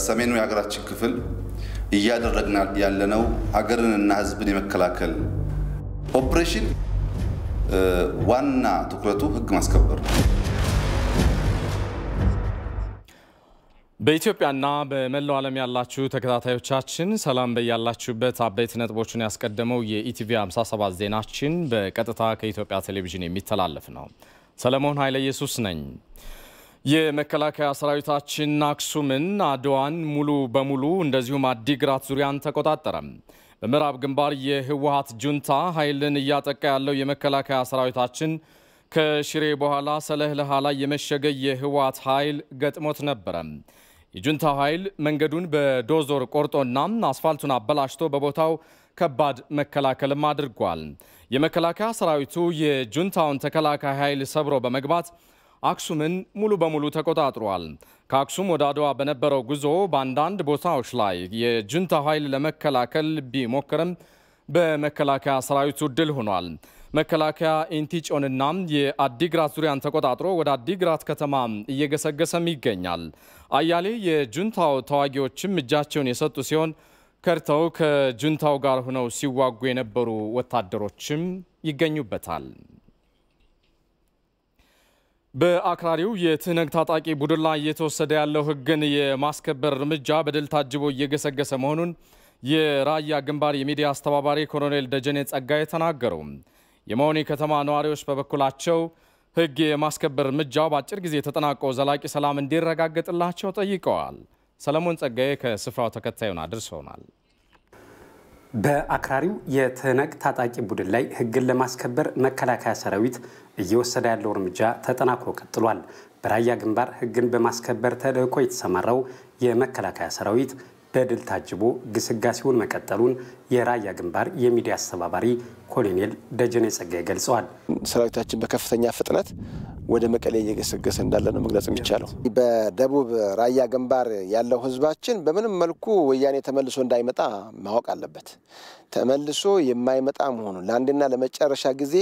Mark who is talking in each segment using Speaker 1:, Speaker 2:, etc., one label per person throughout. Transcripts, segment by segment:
Speaker 1: ሰሜኑ የሀገራችን ክፍል እያደረግን ያለነው ሀገርንና ህዝብን የመከላከል ኦፕሬሽን ዋና ትኩረቱ ህግ ማስከበር ነው።
Speaker 2: በኢትዮጵያና በመላው ዓለም ያላችሁ ተከታታዮቻችን ሰላም በያላችሁበት አበይት ነጥቦችን ያስቀደመው የኢቲቪ 57 ዜናችን በቀጥታ ከኢትዮጵያ ቴሌቪዥን የሚተላለፍ ነው። ሰለሞን ኃይለ ኢየሱስ ነኝ። የመከላከያ ሰራዊታችን አክሱምን አድዋን ሙሉ በሙሉ እንደዚሁም አዲግራት ዙሪያን ተቆጣጠረ። በምዕራብ ግንባር የህወሓት ጁንታ ኃይልን እያጠቃ ያለው የመከላከያ ሰራዊታችን ከሽሬ በኋላ ሰለህለሃ ላይ የመሸገ የህወሓት ኃይል ገጥሞት ነበር። የጁንታ ኃይል መንገዱን በዶዞር ቆርጦና አስፋልቱን አበላሽቶ በቦታው ከባድ መከላከልም አድርጓል። የመከላከያ ሰራዊቱ የጁንታውን ተከላካይ ኃይል ሰብሮ በመግባት አክሱምን ሙሉ በሙሉ ተቆጣጥሯል። ከአክሱም ወደ አድዋ በነበረው ጉዞ በአንዳንድ ቦታዎች ላይ የጁንታ ኃይል ለመከላከል ቢሞክርም በመከላከያ ሰራዊቱ ድል ሆኗል። መከላከያ ኢንቲጮንና የአዲግራት ዙሪያን ተቆጣጥሮ ወደ አዲግራት ከተማ እየገሰገሰም ይገኛል። አያሌ የጁንታው ተዋጊዎችም እጃቸውን የሰጡ ሲሆን ከርተው ከጁንታው ጋር ሆነው ሲዋጉ የነበሩ ወታደሮችም ይገኙበታል። በአክራሪው የትህነግ ታጣቂ ቡድን ላይ እየተወሰደ ያለው ህግን የማስከበር እርምጃ በድል ታጅቦ እየገሰገሰ መሆኑን የራያ ግንባር የሚዲያ አስተባባሪ ኮሎኔል ደጀኔ ጸጋዬ ተናገሩ። የመሆኒ ከተማ ነዋሪዎች በበኩላቸው ህግ የማስከበር እርምጃው በአጭር ጊዜ ተጠናቆ ዘላቂ ሰላም እንዲረጋገጥላቸው ጠይቀዋል። ሰለሞን ጸጋዬ ከስፍራው ተከታዩን አድርሶናል።
Speaker 3: በአክራሪው የትህነግ ታጣቂ ቡድን ላይ ህግን ለማስከበር መከላከያ ሰራዊት እየወሰደ ያለው እርምጃ ተጠናክሮ ቀጥሏል። በራያ ግንባር ህግን በማስከበር ተልዕኮ የተሰማራው የመከላከያ ሰራዊት በድል ታጅቦ ግስጋሴውን መቀጠሉን የራያ ግንባር የሚዲያ አስተባባሪ ኮሎኔል ደጀኔ ጸጋዬ ገልጸዋል።
Speaker 4: ሰራዊታችን በከፍተኛ ፍጥነት ወደ መቀሌ እየገሰገሰ እንዳለ ነው መግለጽ የሚቻለው። በደቡብ ራያ ግንባር ያለው ህዝባችን በምንም መልኩ ወያኔ ተመልሶ እንዳይመጣ ማወቅ አለበት። ተመልሶ የማይመጣ መሆኑን ለአንድና ለመጨረሻ ጊዜ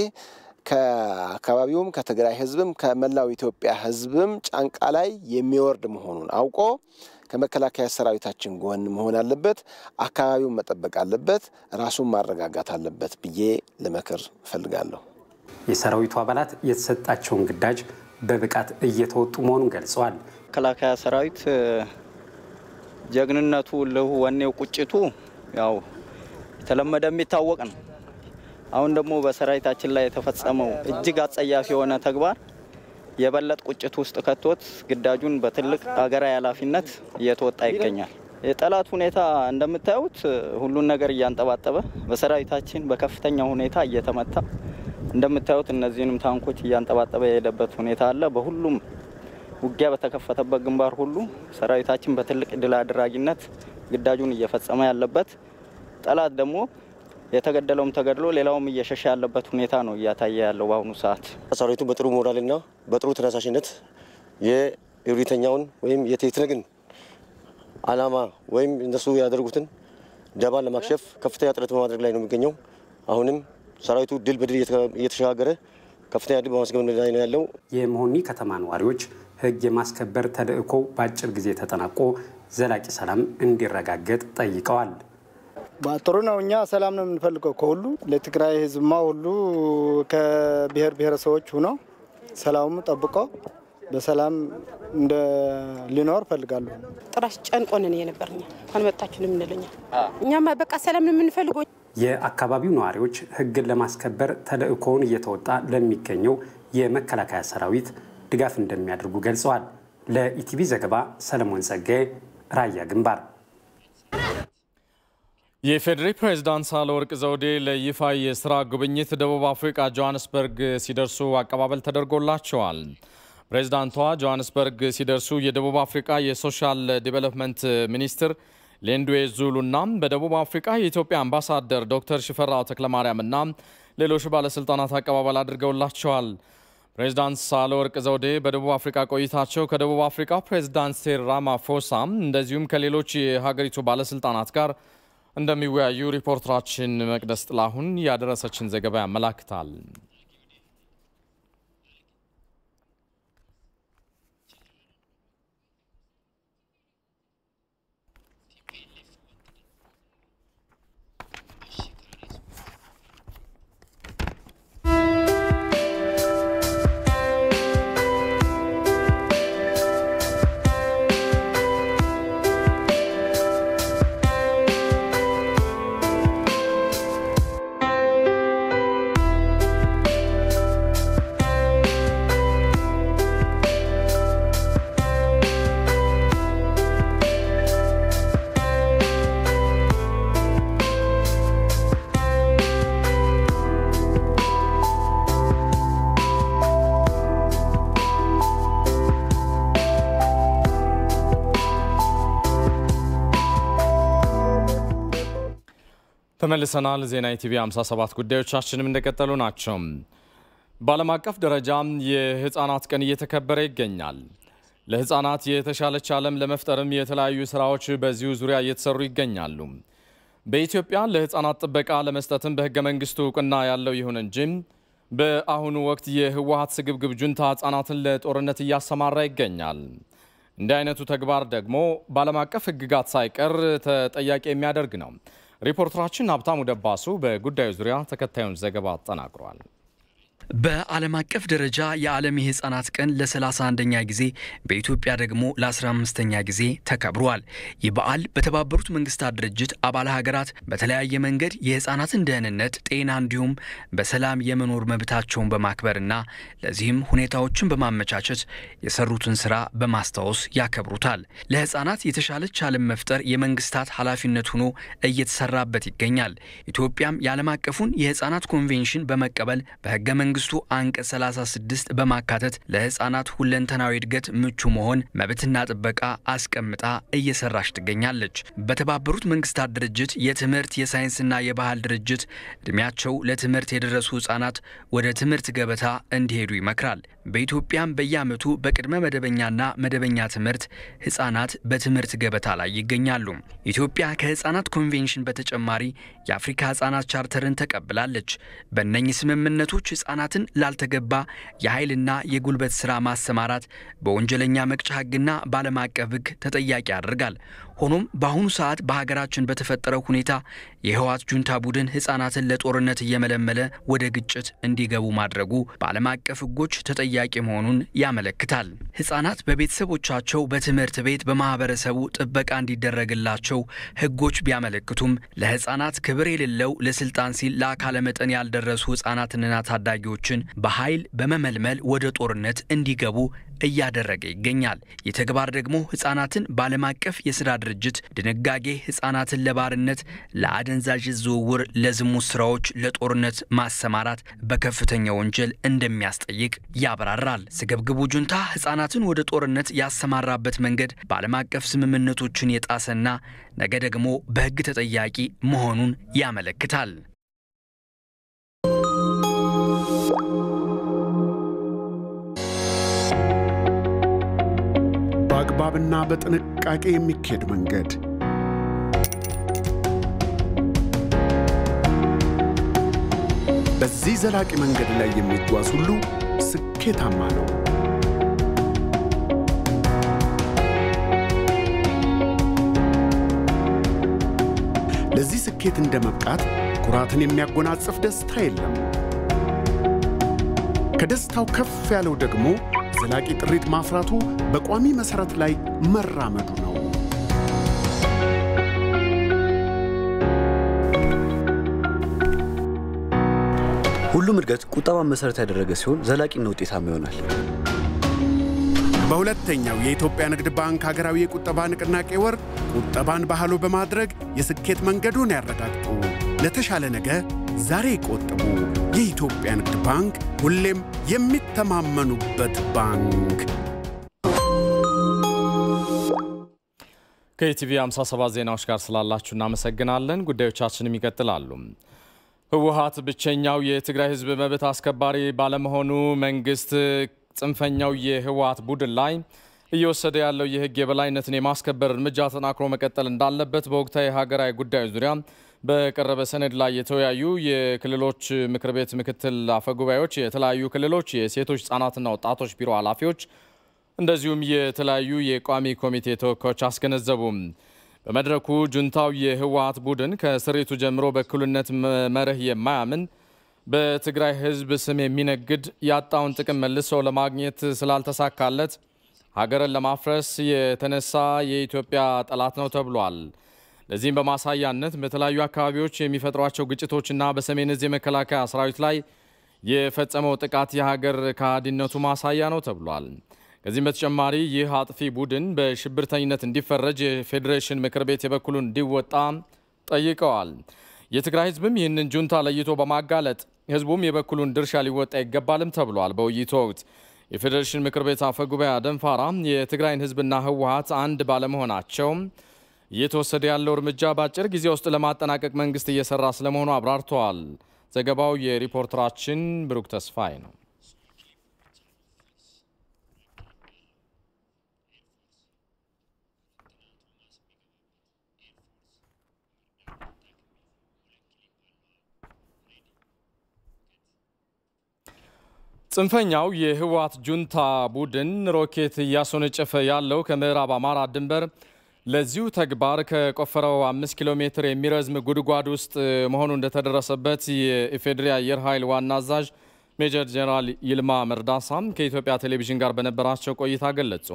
Speaker 4: ከአካባቢውም ከትግራይ ህዝብም ከመላው ኢትዮጵያ ህዝብም ጫንቃ ላይ የሚወርድ መሆኑን አውቆ ከመከላከያ ሰራዊታችን ጎን መሆን አለበት። አካባቢውን መጠበቅ አለበት። ራሱን ማረጋጋት አለበት ብዬ ለመከር ፈልጋለሁ።
Speaker 3: የሰራዊቱ አባላት የተሰጣቸውን ግዳጅ በብቃት እየተወጡ መሆኑን ገልጸዋል።
Speaker 5: መከላከያ ሰራዊት ጀግንነቱ ለወኔው ቁጭቱ ያው ተለመደ የሚታወቅ ነው። አሁን ደግሞ በሰራዊታችን ላይ የተፈጸመው እጅግ አጸያፊ የሆነ ተግባር የበለጥ ቁጭት ውስጥ ከቶት ግዳጁን በትልቅ ሀገራዊ ኃላፊነት እየተወጣ ይገኛል። የጠላት ሁኔታ እንደምታዩት ሁሉን ነገር እያንጠባጠበ በሰራዊታችን በከፍተኛ ሁኔታ እየተመታ እንደምታዩት እነዚህንም ታንኮች እያንጠባጠበ የሄደበት ሁኔታ አለ። በሁሉም ውጊያ በተከፈተበት ግንባር ሁሉ ሰራዊታችን በትልቅ ድል አድራጊነት ግዳጁን እየፈጸመ ያለበት፣ ጠላት ደግሞ የተገደለውም ተገድሎ ሌላውም እየሸሸ ያለበት ሁኔታ ነው እያታየ ያለው በአሁኑ ሰዓት።
Speaker 6: ሰራዊቱ በጥሩ ሞራልና በጥሩ ተነሳሽነት የእብሪተኛውን ወይም የትህነግን ዓላማ ወይም እነሱ ያደርጉትን ደባ ለማክሸፍ ከፍተኛ ጥረት በማድረግ ላይ ነው የሚገኘው። አሁንም ሰራዊቱ ድል በድል እየተሻገረ ከፍተኛ ድል በማስገኘት ላይ ነው ያለው።
Speaker 3: የመሆኒ ከተማ ነዋሪዎች ህግ የማስከበር ተልዕኮ በአጭር ጊዜ ተጠናቆ ዘላቂ ሰላም እንዲረጋገጥ ጠይቀዋል።
Speaker 7: ባጥሩ ነው እኛ ሰላም ነው የምንፈልገው ከሁሉ ለትግራይ ህዝብማ ሁሉ ከብሔር ብሔረሰቦች ሆኖ ሰላም ጠብቆ በሰላም እንደ ሊኖር ፈልጋለሁ።
Speaker 8: ጥራሽ ጨንቆነን የነበርኛ እንኳን መጣችሁ ለምንለኛ እኛማ በቃ ሰላም ነው የምንፈልገው።
Speaker 3: የአካባቢው ነዋሪዎች ህግን ለማስከበር ተልዕኮውን እየተወጣ ለሚገኘው የመከላከያ ሰራዊት ድጋፍ እንደሚያደርጉ ገልጸዋል። ለኢቲቪ ዘገባ ሰለሞን ጸጋዬ ራያ ግንባር።
Speaker 2: የፌዴሪ ፕሬዝዳንት ሳህለወርቅ ዘውዴ ለይፋ የሥራ ጉብኝት ደቡብ አፍሪካ ጆሃንስበርግ ሲደርሱ አቀባበል ተደርጎላቸዋል። ፕሬዝዳንቷ ጆሃንስበርግ ሲደርሱ የደቡብ አፍሪካ የሶሻል ዲቨሎፕመንት ሚኒስትር ሌንዱዌ ዙሉና በደቡብ አፍሪካ የኢትዮጵያ አምባሳደር ዶክተር ሽፈራው ተክለማርያምና ሌሎች ባለስልጣናት አቀባበል አድርገውላቸዋል። ፕሬዝዳንት ሳህለወርቅ ዘውዴ በደቡብ አፍሪካ ቆይታቸው ከደቡብ አፍሪካ ፕሬዝዳንት ሲሪል ራማፎሳ እንደዚሁም ከሌሎች የሀገሪቱ ባለስልጣናት ጋር እንደሚወያዩ ሪፖርተራችን መቅደስ ጥላሁን ያደረሰችን ዘገባ ያመላክታል። ተመልሰናል። ዜና ኢቲቪ 57 ጉዳዮቻችንም እንደቀጠሉ ናቸው። በዓለም አቀፍ ደረጃ የህፃናት ቀን እየተከበረ ይገኛል። ለህፃናት የተሻለች ዓለም ለመፍጠርም የተለያዩ ስራዎች በዚሁ ዙሪያ እየተሰሩ ይገኛሉ። በኢትዮጵያ ለህፃናት ጥበቃ ለመስጠትም በህገ መንግስቱ እውቅና ያለው ይሁን እንጂ በአሁኑ ወቅት የህወሓት ስግብግብ ጁንታ ህፃናትን ለጦርነት እያሰማራ ይገኛል። እንዲህ አይነቱ ተግባር ደግሞ በዓለም አቀፍ ህግጋት ሳይቀር ተጠያቂ የሚያደርግ ነው። ሪፖርተራችን ሀብታሙ ደባሱ በጉዳዩ ዙሪያ ተከታዩን ዘገባ አጠናቅሯል።
Speaker 9: በዓለም አቀፍ ደረጃ የዓለም የህፃናት ቀን ለ31ኛ ጊዜ በኢትዮጵያ ደግሞ ለ15ኛ ጊዜ ተከብሯል። ይህ በዓል በተባበሩት መንግስታት ድርጅት አባል ሀገራት በተለያየ መንገድ የህፃናትን ደህንነት፣ ጤና እንዲሁም በሰላም የመኖር መብታቸውን በማክበርና ለዚህም ሁኔታዎችን በማመቻቸት የሰሩትን ስራ በማስታወስ ያከብሩታል። ለህፃናት የተሻለች ዓለም መፍጠር የመንግስታት ኃላፊነት ሆኖ እየተሰራበት ይገኛል። ኢትዮጵያም የዓለም አቀፉን የህፃናት ኮንቬንሽን በመቀበል በህገ መንግስቱ አንቀጽ 36 በማካተት ለህፃናት ሁለንተናዊ እድገት ምቹ መሆን መብትና ጥበቃ አስቀምጣ እየሰራች ትገኛለች። በተባበሩት መንግስታት ድርጅት የትምህርት የሳይንስና የባህል ድርጅት እድሜያቸው ለትምህርት የደረሱ ህፃናት ወደ ትምህርት ገበታ እንዲሄዱ ይመክራል። በኢትዮጵያም በየዓመቱ በቅድመ መደበኛና መደበኛ ትምህርት ህፃናት በትምህርት ገበታ ላይ ይገኛሉ። ኢትዮጵያ ከህፃናት ኮንቬንሽን በተጨማሪ የአፍሪካ ህፃናት ቻርተርን ተቀብላለች። በእነኚህ ስምምነቶች ህፃናትን ላልተገባ የኃይልና የጉልበት ስራ ማሰማራት በወንጀለኛ መቅጫ ህግና በዓለም አቀፍ ህግ ተጠያቂ ያደርጋል። ሆኖም በአሁኑ ሰዓት በሀገራችን በተፈጠረው ሁኔታ የህወሓት ጁንታ ቡድን ህፃናትን ለጦርነት እየመለመለ ወደ ግጭት እንዲገቡ ማድረጉ በዓለም አቀፍ ህጎች ተጠያቂ መሆኑን ያመለክታል። ህፃናት በቤተሰቦቻቸው፣ በትምህርት ቤት፣ በማህበረሰቡ ጥበቃ እንዲደረግላቸው ህጎች ቢያመለክቱም ለህፃናት ክብር የሌለው ለስልጣን ሲል ለአካለ መጠን ያልደረሱ ህፃናትንና ታዳጊዎችን በኃይል በመመልመል ወደ ጦርነት እንዲገቡ እያደረገ ይገኛል። ይህ ተግባር ደግሞ ህፃናትን በዓለም አቀፍ የስራ ድርጅት ድንጋጌ ህፃናትን ለባርነት፣ ለአደንዛዥ ዝውውር፣ ለዝሙት ስራዎች፣ ለጦርነት ማሰማራት በከፍተኛ ወንጀል እንደሚያስጠይቅ ያብራራል። ስግብግቡ ጁንታ ህፃናትን ወደ ጦርነት ያሰማራበት መንገድ በዓለም አቀፍ ስምምነቶችን የጣሰና ነገ ደግሞ በህግ ተጠያቂ መሆኑን ያመለክታል።
Speaker 10: በአግባብና በጥንቃቄ የሚካሄድ መንገድ በዚህ ዘላቂ መንገድ ላይ የሚጓዝ ሁሉ ስኬታማ ነው። ለዚህ ስኬት እንደመብቃት ኩራትን የሚያጎናጽፍ ደስታ የለም። ከደስታው ከፍ ያለው ደግሞ ዘላቂ ጥሪት ማፍራቱ በቋሚ መሰረት ላይ መራመዱ ነው።
Speaker 11: ሁሉም እድገት ቁጠባን መሰረት ያደረገ ሲሆን ዘላቂና ውጤታማ ይሆናል።
Speaker 10: በሁለተኛው የኢትዮጵያ ንግድ ባንክ ሀገራዊ የቁጠባ ንቅናቄ ወር ቁጠባን ባህሉ በማድረግ የስኬት መንገዱን ያረጋግጡ። ለተሻለ ነገ ዛሬ ይቆጥቡ። የኢትዮጵያ ንግድ ባንክ ሁሌም የሚተማመኑበት ባንክ።
Speaker 2: ከኢቲቪ 57 ዜናዎች ጋር ስላላችሁ እናመሰግናለን። ጉዳዮቻችንም ይቀጥላሉ። ህወሓት ብቸኛው የትግራይ ህዝብ መብት አስከባሪ ባለመሆኑ መንግስት ጽንፈኛው የህወሓት ቡድን ላይ እየወሰደ ያለው የህግ የበላይነትን የማስከበር እርምጃ ተጠናክሮ መቀጠል እንዳለበት በወቅታዊ ሀገራዊ ጉዳዮች ዙሪያ በቀረበ ሰነድ ላይ የተወያዩ የክልሎች ምክር ቤት ምክትል አፈጉባኤዎች፣ የተለያዩ ክልሎች የሴቶች ህጻናትና ወጣቶች ቢሮ ኃላፊዎች እንደዚሁም የተለያዩ የቋሚ ኮሚቴ ተወካዮች አስገነዘቡ። በመድረኩ ጁንታው የህወሓት ቡድን ከስሪቱ ጀምሮ በእኩልነት መርህ የማያምን በትግራይ ህዝብ ስም የሚነግድ ያጣውን ጥቅም መልሶ ለማግኘት ስላልተሳካለት ሀገርን ለማፍረስ የተነሳ የኢትዮጵያ ጠላት ነው ተብሏል። ለዚህም በማሳያነት በተለያዩ አካባቢዎች የሚፈጥሯቸው ግጭቶችና በሰሜን እዝ የመከላከያ ሰራዊት ላይ የፈጸመው ጥቃት የሀገር ከሃዲነቱ ማሳያ ነው ተብሏል። ከዚህም በተጨማሪ ይህ አጥፊ ቡድን በሽብርተኝነት እንዲፈረጅ የፌዴሬሽን ምክር ቤት የበኩሉን እንዲወጣ ጠይቀዋል። የትግራይ ህዝብም ይህንን ጁንታ ለይቶ በማጋለጥ ህዝቡም የበኩሉን ድርሻ ሊወጣ ይገባልም ተብሏል። በውይይቱ ወቅት የፌዴሬሽን ምክር ቤት አፈጉባኤ ደንፋራ የትግራይን ህዝብና ህወሓት አንድ ባለመሆናቸው እየተወሰደ ያለው እርምጃ በአጭር ጊዜ ውስጥ ለማጠናቀቅ መንግስት እየሰራ ስለመሆኑ አብራርተዋል። ዘገባው የሪፖርተራችን ብሩክ ተስፋዬ ነው። ጽንፈኛው የህወሓት ጁንታ ቡድን ሮኬት እያስወነጨፈ ያለው ከምዕራብ አማራ ድንበር ለዚሁ ተግባር ከቆፈረው 5 ኪሎ ሜትር የሚረዝም ጉድጓድ ውስጥ መሆኑ እንደተደረሰበት የኢፌዴሪ አየር ኃይል ዋና አዛዥ ሜጀር ጀነራል ይልማ መርዳሳም ከኢትዮጵያ ቴሌቪዥን ጋር በነበራቸው ቆይታ ገለጹ።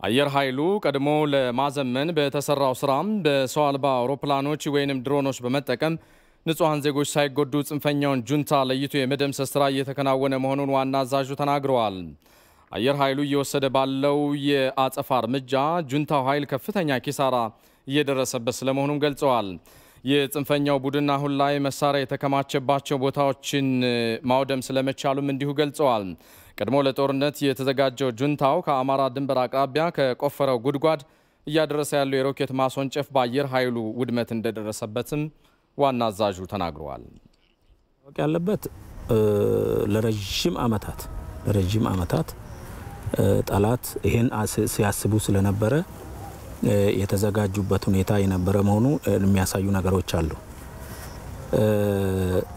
Speaker 2: አየር ኃይሉ ቀድሞ ለማዘመን በተሰራው ስራም በሰው አልባ አውሮፕላኖች ወይንም ድሮኖች በመጠቀም ንጹሃን ዜጎች ሳይጎዱ ጽንፈኛውን ጁንታ ለይቶ የመደምሰስ ስራ እየተከናወነ መሆኑን ዋና አዛዡ ተናግረዋል። አየር ኃይሉ እየወሰደ ባለው የአጸፋ እርምጃ ጁንታው ኃይል ከፍተኛ ኪሳራ እየደረሰበት ስለመሆኑም ገልጸዋል። የጽንፈኛው ቡድን አሁን ላይ መሳሪያ የተከማቸባቸው ቦታዎችን ማውደም ስለመቻሉም እንዲሁ ገልጸዋል። ቀድሞ ለጦርነት የተዘጋጀው ጁንታው ከአማራ ድንበር አቅራቢያ ከቆፈረው ጉድጓድ እያደረሰ ያለው የሮኬት ማስወንጨፍ በአየር ኃይሉ ውድመት እንደደረሰበትም ዋና አዛዡ ተናግረዋል።
Speaker 12: ያለበት ለረጅም ዓመታት ጠላት ይሄን ሲያስቡ ስለነበረ የተዘጋጁበት ሁኔታ የነበረ መሆኑ የሚያሳዩ ነገሮች አሉ።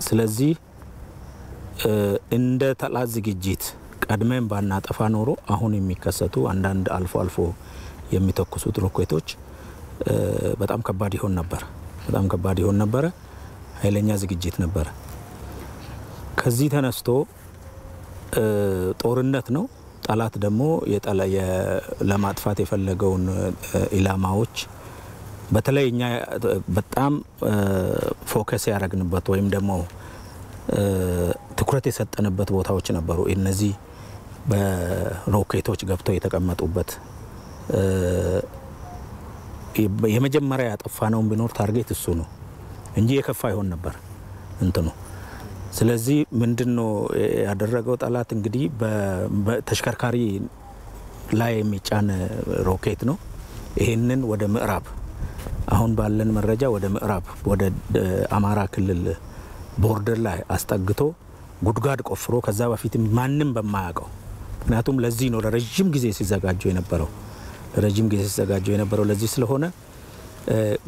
Speaker 12: ስለዚህ እንደ ጠላት ዝግጅት ቀድመን ባናጠፋ ኖሮ አሁን የሚከሰቱ አንዳንድ አልፎ የሚተኩሱት ሮኬቶች በጣም ከባድ ይሆን ነበር። ኃይለኛ ዝግጅት ነበር። ከዚህ ተነስቶ ጦርነት ነው። ጠላት ደግሞ ለማጥፋት የፈለገውን ኢላማዎች በተለይኛ በጣም ፎከስ ያደረግንበት ወይም ደግሞ ትኩረት የሰጠንበት ቦታዎች ነበሩ። እነዚህ በሮኬቶች ገብተው የተቀመጡበት የመጀመሪያ ያጠፋነው ቢኖር ታርጌት እሱ ነው እንጂ የከፋ ይሆን ነበር እንትኑ። ስለዚህ ምንድነው ያደረገው ጠላት እንግዲህ በተሽከርካሪ ላይ የሚጫን ሮኬት ነው። ይሄንን ወደ ምዕራብ አሁን ባለን መረጃ ወደ ምዕራብ ወደ አማራ ክልል ቦርደር ላይ አስጠግቶ ጉድጓድ ቆፍሮ ከዛ በፊት ማንንም በማያውቀው ምክንያቱም ለዚህ ነው ለረጅም ጊዜ ሲዘጋጁ የነበረው ለዚህ ስለሆነ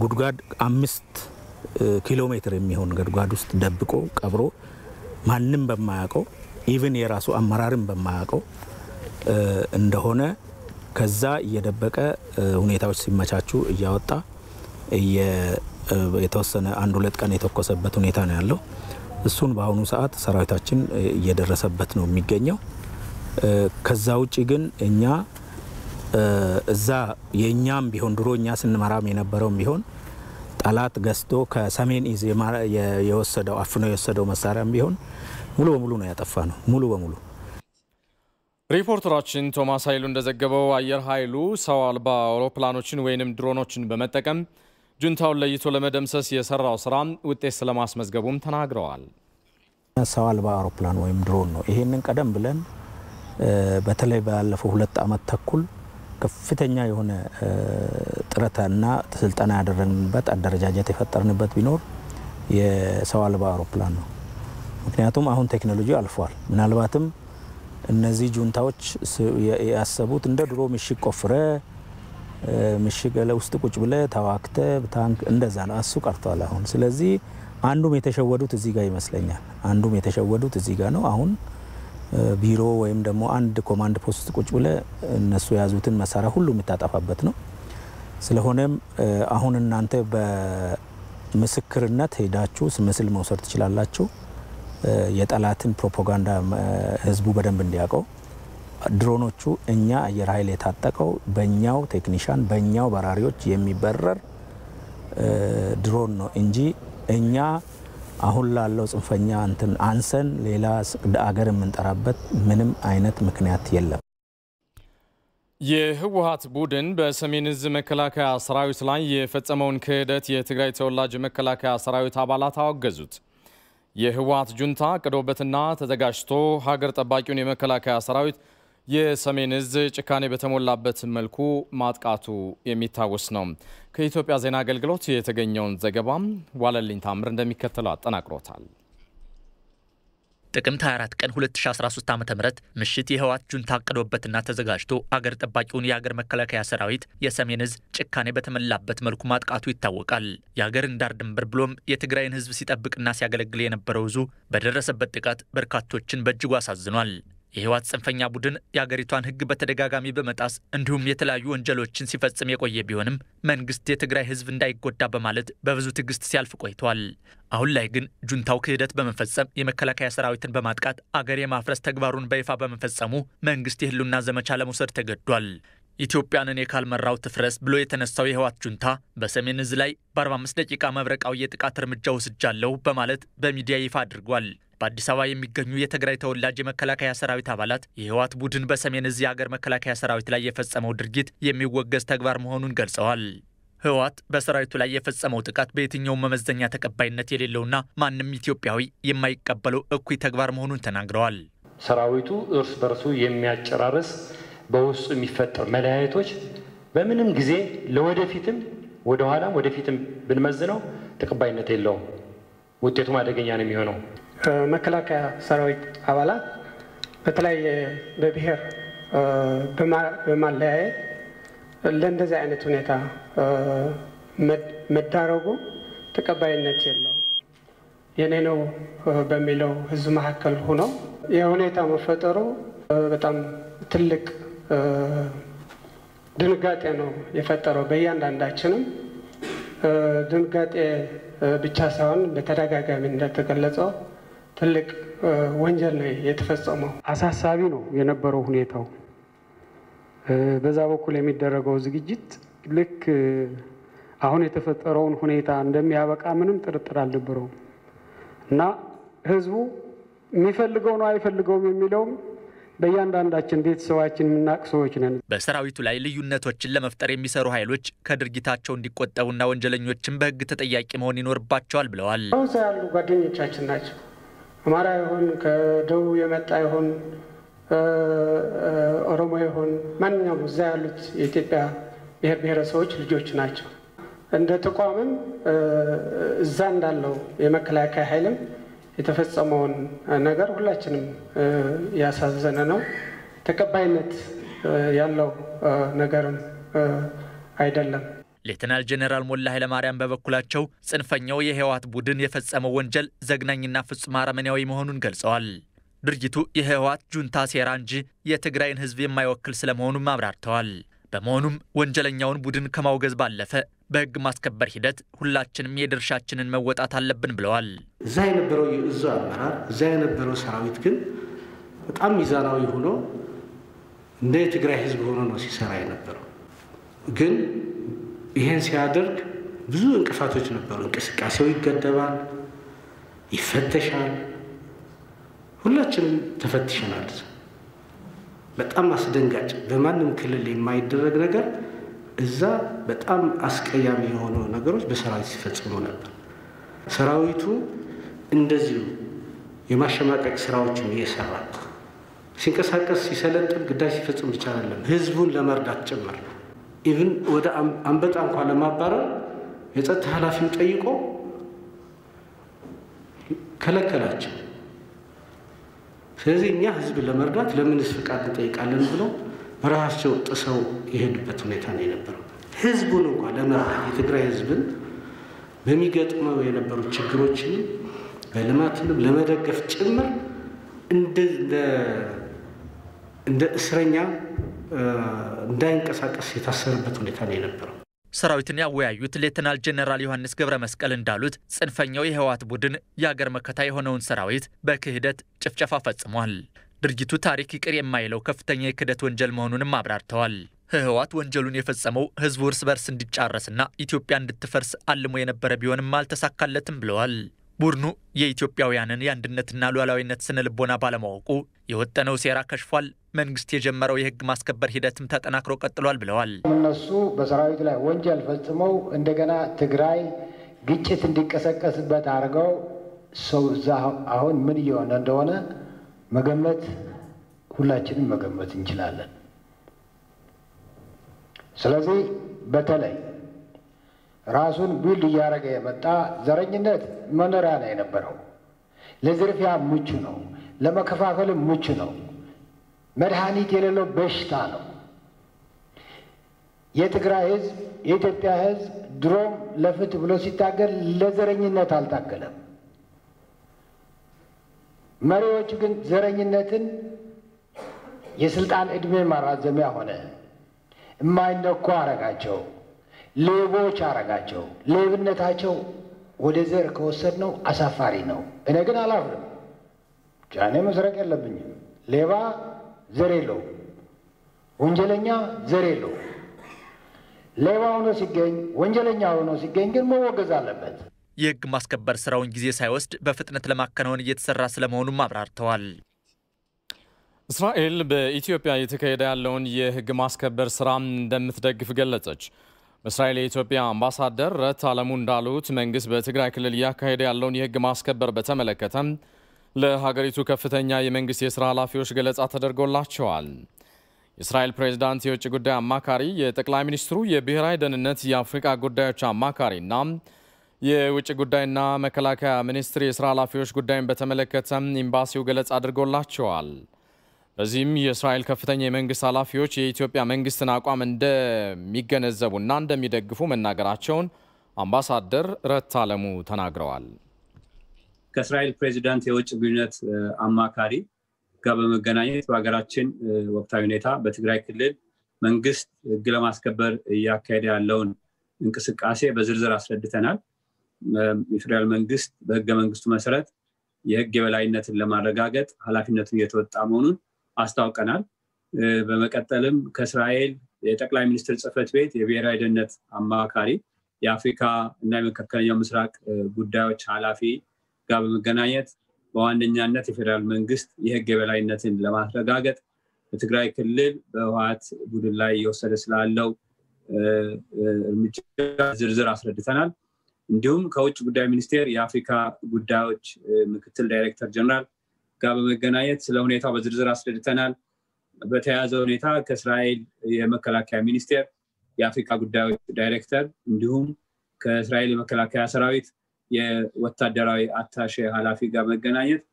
Speaker 12: ጉድጓድ 5 ኪሎ ሜትር የሚሆን ጉድጓድ ውስጥ ደብቆ ቀብሮ ማንንም በማያውቀው ኢቭን የራሱ አመራርን በማያውቀው እንደሆነ ከዛ እየደበቀ ሁኔታዎች ሲመቻቹ እያወጣ የተወሰነ 1-2 ቀን የተኮሰበት ሁኔታ ነው ያለው። እሱን በአሁኑ ሰዓት ሰራዊታችን እየደረሰበት ነው የሚገኘው። ከዛ ውጪ ግን እኛ እዛ የኛም ቢሆን ድሮኛ ስንመራም የነበረውም ቢሆን ጠላት ገዝቶ ከሰሜን ኢዝ የወሰደው አፍኖ የወሰደው መሳሪያም ቢሆን ሙሉ በሙሉ ነው ያጠፋነው ሙሉ በሙሉ።
Speaker 2: ሪፖርተራችን ቶማስ ኃይሉ እንደዘገበው አየር ኃይሉ ሰው አልባ አውሮፕላኖችን ወይንም ድሮኖችን በመጠቀም ጁንታውን ለይቶ ለመደምሰስ የሰራው ስራ ውጤት ስለማስመዝገቡም ተናግረዋል።
Speaker 12: ሰው አልባ አውሮፕላን ወይም ድሮን ነው። ይሄንን ቀደም ብለን በተለይ ባለፈው 2 ዓመት ተኩል ከፍተኛ የሆነ ጥረትና ስልጠና ያደረግንበት አደረጃጀት የፈጠርንበት ቢኖር የሰው አልባ አውሮፕላን ነው። ምክንያቱም አሁን ቴክኖሎጂ አልፏል። ምናልባትም እነዚህ ጁንታዎች ያሰቡት እንደ ድሮ ምሽግ ቆፍረ ምሽግ ውስጥ ቁጭ ብለ ተዋክተ ታንክ እንደዛ ነው። እሱ ቀርቷል አሁን። ስለዚህ አንዱም የተሸወዱት እዚህ ጋር ይመስለኛል። እዚህ ጋር ነው። አሁን ቢሮ ወይም ደግሞ አንድ ኮማንድ ፖስት ቁጭ ብለ እነሱ ያዙትን መሳሪያ ሁሉ የምታጠፋበት ነው። ስለሆነም አሁን እናንተ በምስክርነት ሄዳችሁ ምስል መውሰድ ትችላላችሁ። የጠላትን ፕሮፓጋንዳ ህዝቡ በደንብ እንዲያውቀው ድሮኖቹ እኛ አየር ኃይል የታጠቀው በእኛው ቴክኒሻን በእኛው በራሪዎች የሚበረር ድሮን ነው እንጂ እኛ አሁን ላለው ጽንፈኛ እንትን አንሰን ሌላ አገር የምንጠራበት ምንም አይነት ምክንያት የለም።
Speaker 2: የህወሓት ቡድን በሰሜን ዕዝ መከላከያ ሰራዊት ላይ የፈጸመውን ክህደት የትግራይ ተወላጅ መከላከያ ሰራዊት አባላት አወገዙት። የህወሓት ጁንታ ቅዶበትና ተዘጋጅቶ ሀገር ጠባቂውን የመከላከያ ሰራዊት የሰሜን እዝ ጭካኔ በተሞላበት መልኩ ማጥቃቱ የሚታወስ ነው። ከኢትዮጵያ ዜና አገልግሎት የተገኘውን ዘገባም ዋለልኝ ታምር እንደሚከተለው አጠናቅሮታል።
Speaker 13: ጥቅምት 24 ቀን 2013 ዓ.ም ምሽት የህወሓት ጁንታ አቅዶበትና ተዘጋጅቶ አገር ጠባቂውን የአገር መከላከያ ሰራዊት የሰሜን እዝ ጭካኔ በተሞላበት መልኩ ማጥቃቱ ይታወቃል። የአገርን ዳር ድንበር ብሎም የትግራይን ህዝብ ሲጠብቅና ሲያገለግል የነበረው እዙ በደረሰበት ጥቃት በርካቶችን በእጅጉ አሳዝኗል። የህወሓት ጽንፈኛ ቡድን የአገሪቷን ህግ በተደጋጋሚ በመጣስ እንዲሁም የተለያዩ ወንጀሎችን ሲፈጽም የቆየ ቢሆንም መንግስት የትግራይ ህዝብ እንዳይጎዳ በማለት በብዙ ትዕግስት ሲያልፍ ቆይቷል። አሁን ላይ ግን ጁንታው ክህደት በመፈጸም የመከላከያ ሰራዊትን በማጥቃት አገር የማፍረስ ተግባሩን በይፋ በመፈጸሙ መንግስት የህልውና ዘመቻ ለመውሰድ ተገዷል። ኢትዮጵያንን የካልመራው ትፍረስ ብሎ የተነሳው የህወሓት ጁንታ በሰሜን እዝ ላይ በ45 ደቂቃ መብረቃዊ የጥቃት እርምጃ ወስጃለሁ በማለት በሚዲያ ይፋ አድርጓል። በአዲስ አበባ የሚገኙ የትግራይ ተወላጅ የመከላከያ ሰራዊት አባላት የህወሓት ቡድን በሰሜን እዝ የአገር መከላከያ ሰራዊት ላይ የፈጸመው ድርጊት የሚወገዝ ተግባር መሆኑን ገልጸዋል። ህወሓት በሰራዊቱ ላይ የፈጸመው ጥቃት በየትኛው መመዘኛ ተቀባይነት የሌለውና ማንም ኢትዮጵያዊ የማይቀበለው እኩይ ተግባር መሆኑን ተናግረዋል።
Speaker 14: ሰራዊቱ እርስ በርሱ የሚያጨራርስ በውስጡ የሚፈጠር መለያየቶች በምንም ጊዜ ለወደፊትም ወደ ኋላም ወደፊትም ብንመዝነው ተቀባይነት የለውም። ውጤቱም አደገኛ ነው የሚሆነው።
Speaker 15: መከላከያ ሰራዊት አባላት በተለያየ በብሔር በማለያየት ለእንደዚህ አይነት ሁኔታ መዳረጉ ተቀባይነት የለውም። የኔ ነው በሚለው ህዝብ መካከል ሆኖ የሁኔታ መፈጠሩ በጣም ትልቅ ድንጋጤ ነው የፈጠረው። በእያንዳንዳችንም ድንጋጤ ብቻ ሳይሆን በተደጋጋሚ እንደተገለጸው ትልቅ ወንጀል ነው የተፈጸመው። አሳሳቢ ነው የነበረው ሁኔታው። በዛ በኩል የሚደረገው ዝግጅት ልክ አሁን የተፈጠረውን ሁኔታ እንደሚያበቃ ምንም ጥርጥር አልነበረውም እና ህዝቡ የሚፈልገው ነው አይፈልገውም የሚለውም በእያንዳንዳችን ቤተሰባችን የምናውቅ ሰዎች ነን።
Speaker 13: በሰራዊቱ ላይ ልዩነቶችን ለመፍጠር የሚሰሩ ኃይሎች ከድርጊታቸው እንዲቆጠቡና ወንጀለኞችን በህግ ተጠያቂ መሆን ይኖርባቸዋል ብለዋል።
Speaker 15: እዛ ያሉ ጓደኞቻችን ናቸው። አማራ ይሁን ከደቡብ የመጣ ይሁን ኦሮሞ ይሁን ማንኛውም እዛ ያሉት የኢትዮጵያ ብሔር ብሔረሰቦች ልጆች ናቸው። እንደ ተቋምም እዛ እንዳለው የመከላከያ ኃይልም የተፈጸመውን ነገር ሁላችንም ያሳዘነ ነው። ተቀባይነት ያለው ነገርም አይደለም።
Speaker 13: ሌተናል ጄኔራል ሞላ ኃይለማርያም በበኩላቸው ጽንፈኛው የህወሓት ቡድን የፈጸመው ወንጀል ዘግናኝና ፍጹም አረመኔያዊ መሆኑን ገልጸዋል። ድርጊቱ የህወሓት ጁንታ ሴራ እንጂ የትግራይን ህዝብ የማይወክል ስለመሆኑም አብራርተዋል። በመሆኑም ወንጀለኛውን ቡድን ከማውገዝ ባለፈ በህግ ማስከበር ሂደት ሁላችንም የድርሻችንን መወጣት አለብን ብለዋል።
Speaker 16: እዛ የነበረው የእዙ አመራር እዛ የነበረው ሰራዊት ግን በጣም ሚዛናዊ ሆኖ እንደ የትግራይ ህዝብ ሆኖ ነው ሲሰራ የነበረው። ግን ይሄን ሲያደርግ ብዙ እንቅፋቶች ነበሩ። እንቅስቃሴው ይገደባል፣ ይፈተሻል። ሁላችንም ተፈትሸናል። በጣም አስደንጋጭ በማንም ክልል የማይደረግ ነገር እዛ በጣም አስቀያሚ የሆኑ ነገሮች በሰራዊት ሲፈጽሙ ነበር። ሰራዊቱ እንደዚሁ የማሸማቀቅ ስራዎችን እየሰራ ሲንቀሳቀስ ሲሰለጥን ግዳጅ ሲፈጽም ብቻ አይደለም ህዝቡን ለመርዳት ጭምር ኢቭን ወደ አንበጣ እንኳን ለማባረር የጸጥታ ኃላፊው ጠይቆ ከለከላቸው። ስለዚህ እኛ ህዝብ ለመርዳት ለምንስ ፍቃድ እንጠይቃለን ብሎ በራሳቸው ጥሰው የሄዱበት ሁኔታ ነው የነበረው። ህዝቡን እንኳን ለመርዳት የትግራይ ህዝብን በሚገጥመው የነበሩ ችግሮችን በልማትንም ለመደገፍ ጭምር እንደ እስረኛ እንዳይንቀሳቀስ የታሰረበት ሁኔታ ነው የነበረው።
Speaker 13: ሰራዊትን ያወያዩት ሌተናል ጄኔራል ዮሐንስ ገብረ መስቀል እንዳሉት ጽንፈኛው የህወሓት ቡድን የአገር መከታ የሆነውን ሰራዊት በክህደት ጭፍጨፋ ፈጽሟል። ድርጊቱ ታሪክ ይቅር የማይለው ከፍተኛ የክህደት ወንጀል መሆኑንም አብራርተዋል። ህወሓት ወንጀሉን የፈጸመው ህዝቡ እርስ በርስ እንዲጫረስና ኢትዮጵያ እንድትፈርስ አልሞ የነበረ ቢሆንም አልተሳካለትም ብለዋል። ቡድኑ የኢትዮጵያውያንን የአንድነትና ሉዓላዊነት ስነ ልቦና ባለማወቁ የወጠነው ሴራ ከሽፏል። መንግስት የጀመረው የህግ ማስከበር ሂደትም ተጠናክሮ ቀጥሏል ብለዋል።
Speaker 17: እነሱ በሰራዊት ላይ ወንጀል ፈጽመው እንደገና ትግራይ ግጭት እንዲቀሰቀስበት አድርገው ሰው አሁን ምን እየሆነ እንደሆነ መገመት ሁላችንም መገመት እንችላለን። ስለዚህ በተለይ ራሱን ቢልድ እያደረገ የመጣ ዘረኝነት መኖሪያ ነው የነበረው። ለዝርፊያ ምቹ ነው፣ ለመከፋፈልም ምቹ ነው። መድኃኒት የሌለው በሽታ ነው። የትግራይ ህዝብ፣ የኢትዮጵያ ህዝብ ድሮም ለፍትህ ብሎ ሲታገል ለዘረኝነት አልታገለም። መሪዎች ግን ዘረኝነትን የስልጣን ዕድሜ ማራዘሚያ ሆነ፣ የማይነኩ አረጋቸው፣ ሌቦች አረጋቸው። ሌብነታቸው ወደ ዘር ከወሰድነው አሳፋሪ ነው። እኔ ግን አላፍርም። ጃኔ መስረቅ የለብኝም። ሌባ ዘር የለው፣ ወንጀለኛ ዘር የለው። ሌባ ሆኖ ሲገኝ፣ ወንጀለኛ ሆኖ ሲገኝ ግን መወገዝ አለበት።
Speaker 13: የህግ ማስከበር ስራውን ጊዜ ሳይወስድ በፍጥነት ለማከናወን እየተሰራ ስለመሆኑም አብራርተዋል።
Speaker 2: እስራኤል በኢትዮጵያ እየተካሄደ ያለውን የህግ ማስከበር ስራ እንደምትደግፍ ገለጸች። በእስራኤል የኢትዮጵያ አምባሳደር ረት አለሙ እንዳሉት መንግስት በትግራይ ክልል እያካሄደ ያለውን የህግ ማስከበር በተመለከተ ለሀገሪቱ ከፍተኛ የመንግስት የስራ ኃላፊዎች ገለጻ ተደርጎላቸዋል። የእስራኤል ፕሬዝዳንት የውጭ ጉዳይ አማካሪ፣ የጠቅላይ ሚኒስትሩ የብሔራዊ ደህንነት የአፍሪካ ጉዳዮች አማካሪና የውጭ ጉዳይና መከላከያ ሚኒስትር የስራ ኃላፊዎች ጉዳይን በተመለከተ ኤምባሲው ገለጻ አድርጎላቸዋል። በዚህም የእስራኤል ከፍተኛ የመንግስት ኃላፊዎች የኢትዮጵያ መንግስትን አቋም እንደሚገነዘቡና እንደሚደግፉ መናገራቸውን አምባሳደር ረት አለሙ ተናግረዋል።
Speaker 18: ከእስራኤል ፕሬዝዳንት የውጭ ግንኙነት አማካሪ ጋር በመገናኘት በሀገራችን ወቅታዊ ሁኔታ በትግራይ ክልል መንግስት ህግ ለማስከበር እያካሄደ ያለውን እንቅስቃሴ በዝርዝር አስረድተናል። የፌደራል መንግስት በህገ መንግስቱ መሰረት የህግ የበላይነትን ለማረጋገጥ ኃላፊነቱን እየተወጣ መሆኑን አስታውቀናል። በመቀጠልም ከእስራኤል የጠቅላይ ሚኒስትር ጽህፈት ቤት የብሔራዊ ደህንነት አማካሪ፣ የአፍሪካ እና የመካከለኛው ምስራቅ ጉዳዮች ኃላፊ ጋር በመገናኘት በዋነኛነት የፌደራል መንግስት የህግ የበላይነትን ለማረጋገጥ በትግራይ ክልል በህወሓት ቡድን ላይ እየወሰደ ስላለው እርምጃ ዝርዝር አስረድተናል። እንዲሁም ከውጭ ጉዳይ ሚኒስቴር የአፍሪካ ጉዳዮች ምክትል ዳይሬክተር ጀነራል ጋር በመገናኘት ስለ ሁኔታው በዝርዝር አስረድተናል። በተያያዘ ሁኔታ ከእስራኤል የመከላከያ ሚኒስቴር የአፍሪካ ጉዳዮች ዳይሬክተር እንዲሁም ከእስራኤል የመከላከያ ሰራዊት የወታደራዊ አታሼ ኃላፊ ጋር መገናኘት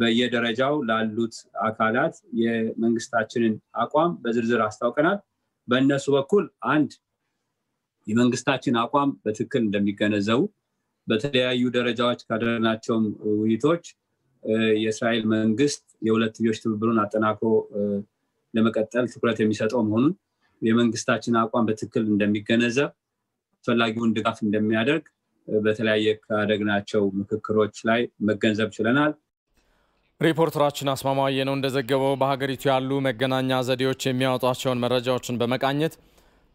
Speaker 18: በየደረጃው ላሉት አካላት የመንግስታችንን አቋም በዝርዝር አስታውቀናል። በእነሱ በኩል አንድ የመንግስታችን አቋም በትክክል እንደሚገነዘቡ በተለያዩ ደረጃዎች ካደረግናቸው ውይይቶች የእስራኤል መንግስት የሁለትዮሽ ትብብሩን አጠናክሮ ለመቀጠል ትኩረት የሚሰጠው መሆኑን የመንግስታችን አቋም በትክክል እንደሚገነዘብ አስፈላጊውን ድጋፍ እንደሚያደርግ በተለያየ ካደረግናቸው ምክክሮች ላይ መገንዘብ ችለናል።
Speaker 2: ሪፖርተራችን አስማማየ ነው እንደዘገበው በሀገሪቱ ያሉ መገናኛ ዘዴዎች የሚያወጧቸውን መረጃዎችን በመቃኘት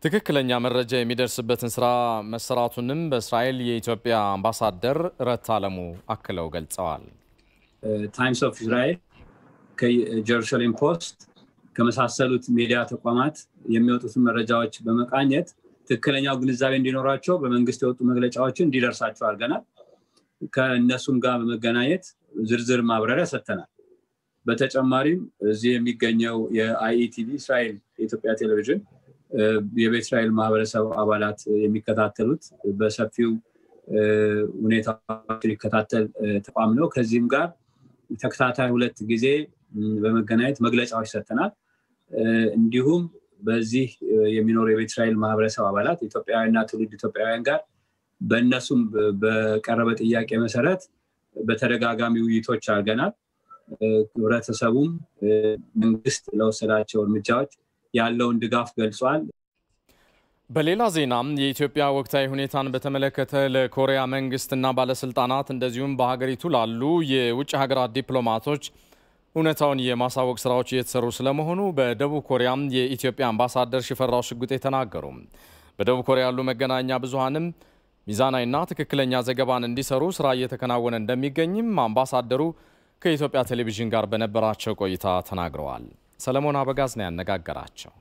Speaker 2: ትክክለኛ መረጃ የሚደርስበትን ስራ መሰራቱንም በእስራኤል የኢትዮጵያ አምባሳደር ረት አለሙ አክለው ገልጸዋል።
Speaker 18: ታይምስ ኦፍ እስራኤል፣ ከጀሩሳሌም ፖስት ከመሳሰሉት ሚዲያ ተቋማት የሚወጡትን መረጃዎች በመቃኘት ትክክለኛው ግንዛቤ እንዲኖራቸው በመንግስት የወጡ መግለጫዎችን እንዲደርሳቸው አድርገናል። ከእነሱም ጋር በመገናኘት ዝርዝር ማብራሪያ ሰጥተናል። በተጨማሪም እዚህ የሚገኘው የአይኢቲቪ እስራኤል የኢትዮጵያ ቴሌቪዥን የቤተ እስራኤል ማህበረሰብ አባላት የሚከታተሉት በሰፊው ሁኔታዎችን ይከታተል ተቋም ነው። ከዚህም ጋር ተከታታይ 2 ጊዜ በመገናኘት መግለጫዎች ሰጥተናል። እንዲሁም በዚህ የሚኖሩ የቤተ እስራኤል ማህበረሰብ አባላት ኢትዮጵያውያንና ትውልድ ኢትዮጵያውያን ጋር በእነሱም በቀረበ ጥያቄ መሰረት በተደጋጋሚ ውይይቶች አድርገናል። ህብረተሰቡም መንግስት ለወሰዳቸው እርምጃዎች ያለውን ድጋፍ ገልጿል።
Speaker 2: በሌላ ዜናም የኢትዮጵያ ወቅታዊ ሁኔታን በተመለከተ ለኮሪያ መንግስትና ባለስልጣናት እንደዚሁም በሀገሪቱ ላሉ የውጭ ሀገራት ዲፕሎማቶች እውነታውን የማሳወቅ ስራዎች እየተሰሩ ስለመሆኑ በደቡብ ኮሪያም የኢትዮጵያ አምባሳደር ሽፈራው ሽጉጤ ተናገሩ። በደቡብ ኮሪያ ያሉ መገናኛ ብዙሃንም ሚዛናዊና ትክክለኛ ዘገባን እንዲሰሩ ስራ እየተከናወነ እንደሚገኝም አምባሳደሩ ከኢትዮጵያ ቴሌቪዥን ጋር በነበራቸው ቆይታ ተናግረዋል። ሰለሞን አበጋዝ ነው ያነጋገራቸው።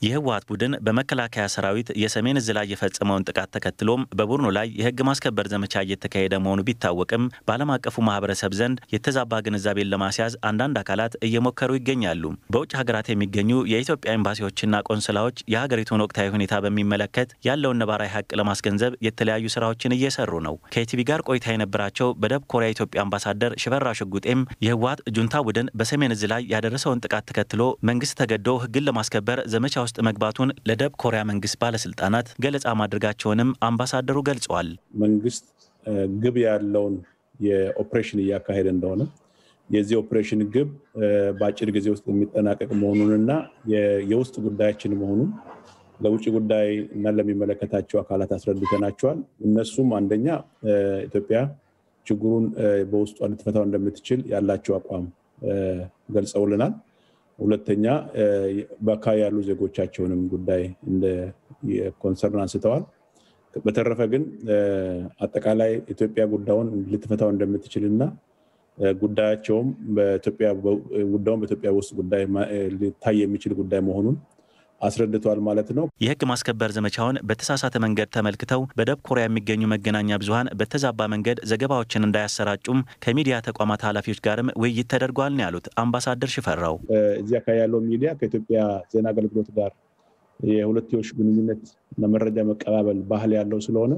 Speaker 19: የህወሓት ቡድን በመከላከያ ሰራዊት የሰሜን ዕዝ ላይ የፈጸመውን ጥቃት ተከትሎም በቡድኑ ላይ የህግ ማስከበር ዘመቻ እየተካሄደ መሆኑ ቢታወቅም በዓለም አቀፉ ማህበረሰብ ዘንድ የተዛባ ግንዛቤን ለማስያዝ አንዳንድ አካላት እየሞከሩ ይገኛሉ። በውጭ ሀገራት የሚገኙ የኢትዮጵያ ኤምባሲዎችና ቆንስላዎች የሀገሪቱን ወቅታዊ ሁኔታ በሚመለከት ያለውን ነባራዊ ሀቅ ለማስገንዘብ የተለያዩ ስራዎችን እየሰሩ ነው። ከኢቲቪ ጋር ቆይታ የነበራቸው በደቡብ ኮሪያ የኢትዮጵያ አምባሳደር ሽፈራ ሽጉጤም የህወሓት ጁንታ ቡድን በሰሜን ዕዝ ላይ ያደረሰውን ጥቃት ተከትሎ መንግስት ተገዶ ህግን ለማስከበር ዘመቻ ውስጥ መግባቱን ለደቡብ ኮሪያ መንግስት ባለስልጣናት ገለጻ ማድረጋቸውንም አምባሳደሩ ገልጸዋል።
Speaker 20: መንግስት ግብ ያለውን የኦፕሬሽን እያካሄደ እንደሆነ የዚህ ኦፕሬሽን ግብ በአጭር ጊዜ ውስጥ የሚጠናቀቅ መሆኑንና የውስጥ ጉዳያችን መሆኑን ለውጭ ጉዳይ እና ለሚመለከታቸው አካላት አስረድተናቸዋል። እነሱም አንደኛ ኢትዮጵያ ችግሩን በውስጧ ልትፈታው እንደምትችል ያላቸው አቋም ገልጸውልናል። ሁለተኛ በአካባቢ ያሉ ዜጎቻቸውንም ጉዳይ እንደ ኮንሰርን አንስተዋል። በተረፈ ግን አጠቃላይ ኢትዮጵያ ጉዳዩን ልትፈታው እንደምትችልና ጉዳያቸውም በኢትዮጵያ ውስጥ ጉዳይ ሊታይ የሚችል ጉዳይ መሆኑን አስረድቷል ማለት ነው።
Speaker 19: የህግ ማስከበር ዘመቻውን በተሳሳተ መንገድ ተመልክተው በደቡብ ኮሪያ የሚገኙ መገናኛ ብዙሃን በተዛባ መንገድ ዘገባዎችን እንዳያሰራጩም ከሚዲያ ተቋማት ኃላፊዎች ጋርም ውይይት ተደርጓል ነው ያሉት አምባሳደር ሽፈራው።
Speaker 20: እዚህ አካባቢ ያለው ሚዲያ ከኢትዮጵያ ዜና አገልግሎት ጋር የሁለትዮሽ ግንኙነት እና መረጃ መቀባበል ባህል ያለው ስለሆነ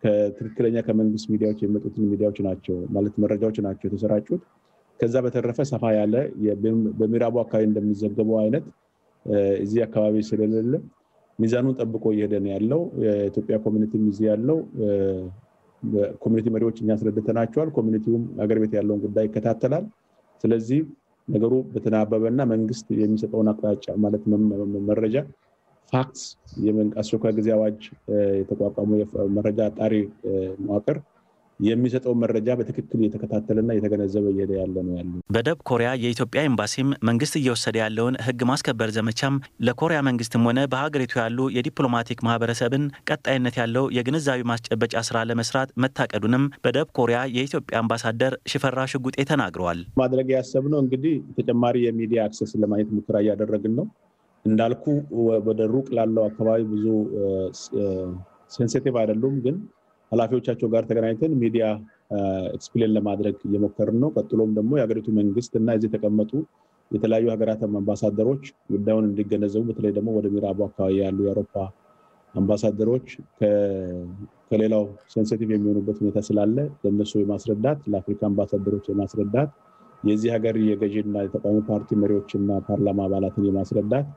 Speaker 20: ከትክክለኛ ከመንግስት ሚዲያዎች የሚመጡትን ሚዲያዎች ናቸው ማለት መረጃዎች ናቸው የተሰራጩት። ከዛ በተረፈ ሰፋ ያለ በሚራቡ አካባቢ እንደሚዘገበው አይነት እዚህ አካባቢ ስለሌለ ሚዛኑን ጠብቆ እየሄደ ነው ያለው። የኢትዮጵያ ኮሚኒቲም እዚህ ያለው ኮሚኒቲ መሪዎች እኛ አስረድተናቸዋል። ኮሚኒቲውም ሀገር ቤት ያለውን ጉዳይ ይከታተላል። ስለዚህ ነገሩ በተናበበና መንግስት የሚሰጠውን አቅጣጫ ማለት መረጃ ፋክትስ የአስቸኳይ ጊዜ አዋጅ የተቋቋሙ መረጃ አጣሪ መዋቅር የሚሰጠው መረጃ በትክክል እየተከታተለና እየተገነዘበ እየሄደ ያለ ነው ያለው።
Speaker 19: በደቡብ ኮሪያ የኢትዮጵያ ኤምባሲም መንግስት እየወሰደ ያለውን ህግ ማስከበር ዘመቻም ለኮሪያ መንግስትም ሆነ በሀገሪቱ ያሉ የዲፕሎማቲክ ማህበረሰብን ቀጣይነት ያለው የግንዛቤ ማስጨበጫ ስራ ለመስራት መታቀዱንም በደቡብ ኮሪያ የኢትዮጵያ አምባሳደር ሽፈራ ሽጉጤ ተናግረዋል።
Speaker 20: ማድረግ ያሰብነው እንግዲህ ተጨማሪ የሚዲያ አክሰስ ለማየት ሙከራ እያደረግን ነው። እንዳልኩ ወደ ሩቅ ላለው አካባቢ ብዙ ሴንሲቲቭ አይደሉም ግን ኃላፊዎቻቸው ጋር ተገናኝተን ሚዲያ ኤክስፕሌን ለማድረግ እየሞከርን ነው። ቀጥሎም ደግሞ የሀገሪቱ መንግስት እና እዚህ የተቀመጡ የተለያዩ ሀገራት አምባሳደሮች ጉዳዩን እንዲገነዘቡ በተለይ ደግሞ ወደ ምዕራቡ አካባቢ ያሉ የአውሮፓ አምባሳደሮች ከሌላው ሴንሲቲቭ የሚሆኑበት ሁኔታ ስላለ ለነሱ የማስረዳት ለአፍሪካ አምባሳደሮች የማስረዳት የዚህ ሀገር የገዢና የተቃዋሚ ፓርቲ መሪዎችና ፓርላማ አባላትን የማስረዳት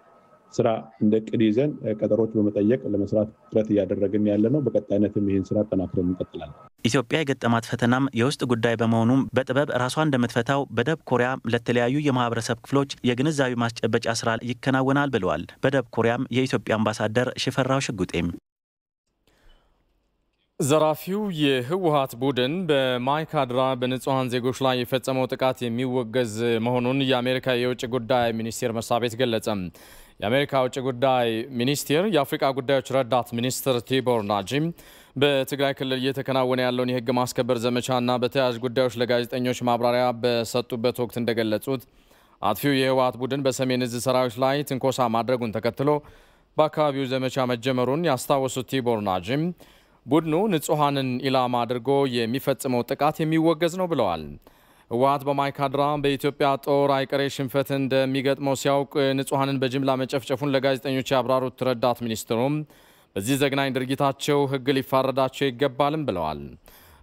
Speaker 20: ስራ እንደቅድ ይዘን ቀጠሮች በመጠየቅ ለመስራት ጥረት እያደረግን ያለ ነው። በቀጣይነትም ይህን ስራ ተጠናክረን እንቀጥላለን።
Speaker 19: ኢትዮጵያ የገጠማት ፈተናም የውስጥ ጉዳይ በመሆኑም በጥበብ ራሷን እንደምትፈታው በደቡብ ኮሪያ ለተለያዩ የማህበረሰብ ክፍሎች የግንዛቤ ማስጨበጫ ስራ ይከናወናል ብለዋል። በደቡብ ኮሪያም የኢትዮጵያ አምባሳደር ሽፈራው ሽጉጤም
Speaker 2: ዘራፊው የህወሓት ቡድን በማይካድራ በንጹሃን ዜጎች ላይ የፈጸመው ጥቃት የሚወገዝ መሆኑን የአሜሪካ የውጭ ጉዳይ ሚኒስቴር መስሪያ ቤት ገለጸ። የአሜሪካ ውጭ ጉዳይ ሚኒስቴር የአፍሪካ ጉዳዮች ረዳት ሚኒስትር ቲቦር ናጂም በትግራይ ክልል እየተከናወነ ያለውን የህግ ማስከበር ዘመቻና በተያያዥ ጉዳዮች ለጋዜጠኞች ማብራሪያ በሰጡበት ወቅት እንደገለጹት አጥፊው የህወሓት ቡድን በሰሜን ዕዝ ሰራዊት ላይ ትንኮሳ ማድረጉን ተከትሎ በአካባቢው ዘመቻ መጀመሩን ያስታወሱት ቲቦር ናጂም ቡድኑ ንጹሃንን ኢላማ አድርጎ የሚፈጽመው ጥቃት የሚወገዝ ነው ብለዋል። ህወሓት በማይካድራ በኢትዮጵያ ጦር አይቀሬ ሽንፈት እንደሚገጥመው ሲያውቅ ንጹሃንን በጅምላ መጨፍጨፉን ለጋዜጠኞች ያብራሩት ረዳት ሚኒስትሩም በዚህ ዘግናኝ ድርጊታቸው ህግ ሊፋረዳቸው ይገባልም ብለዋል።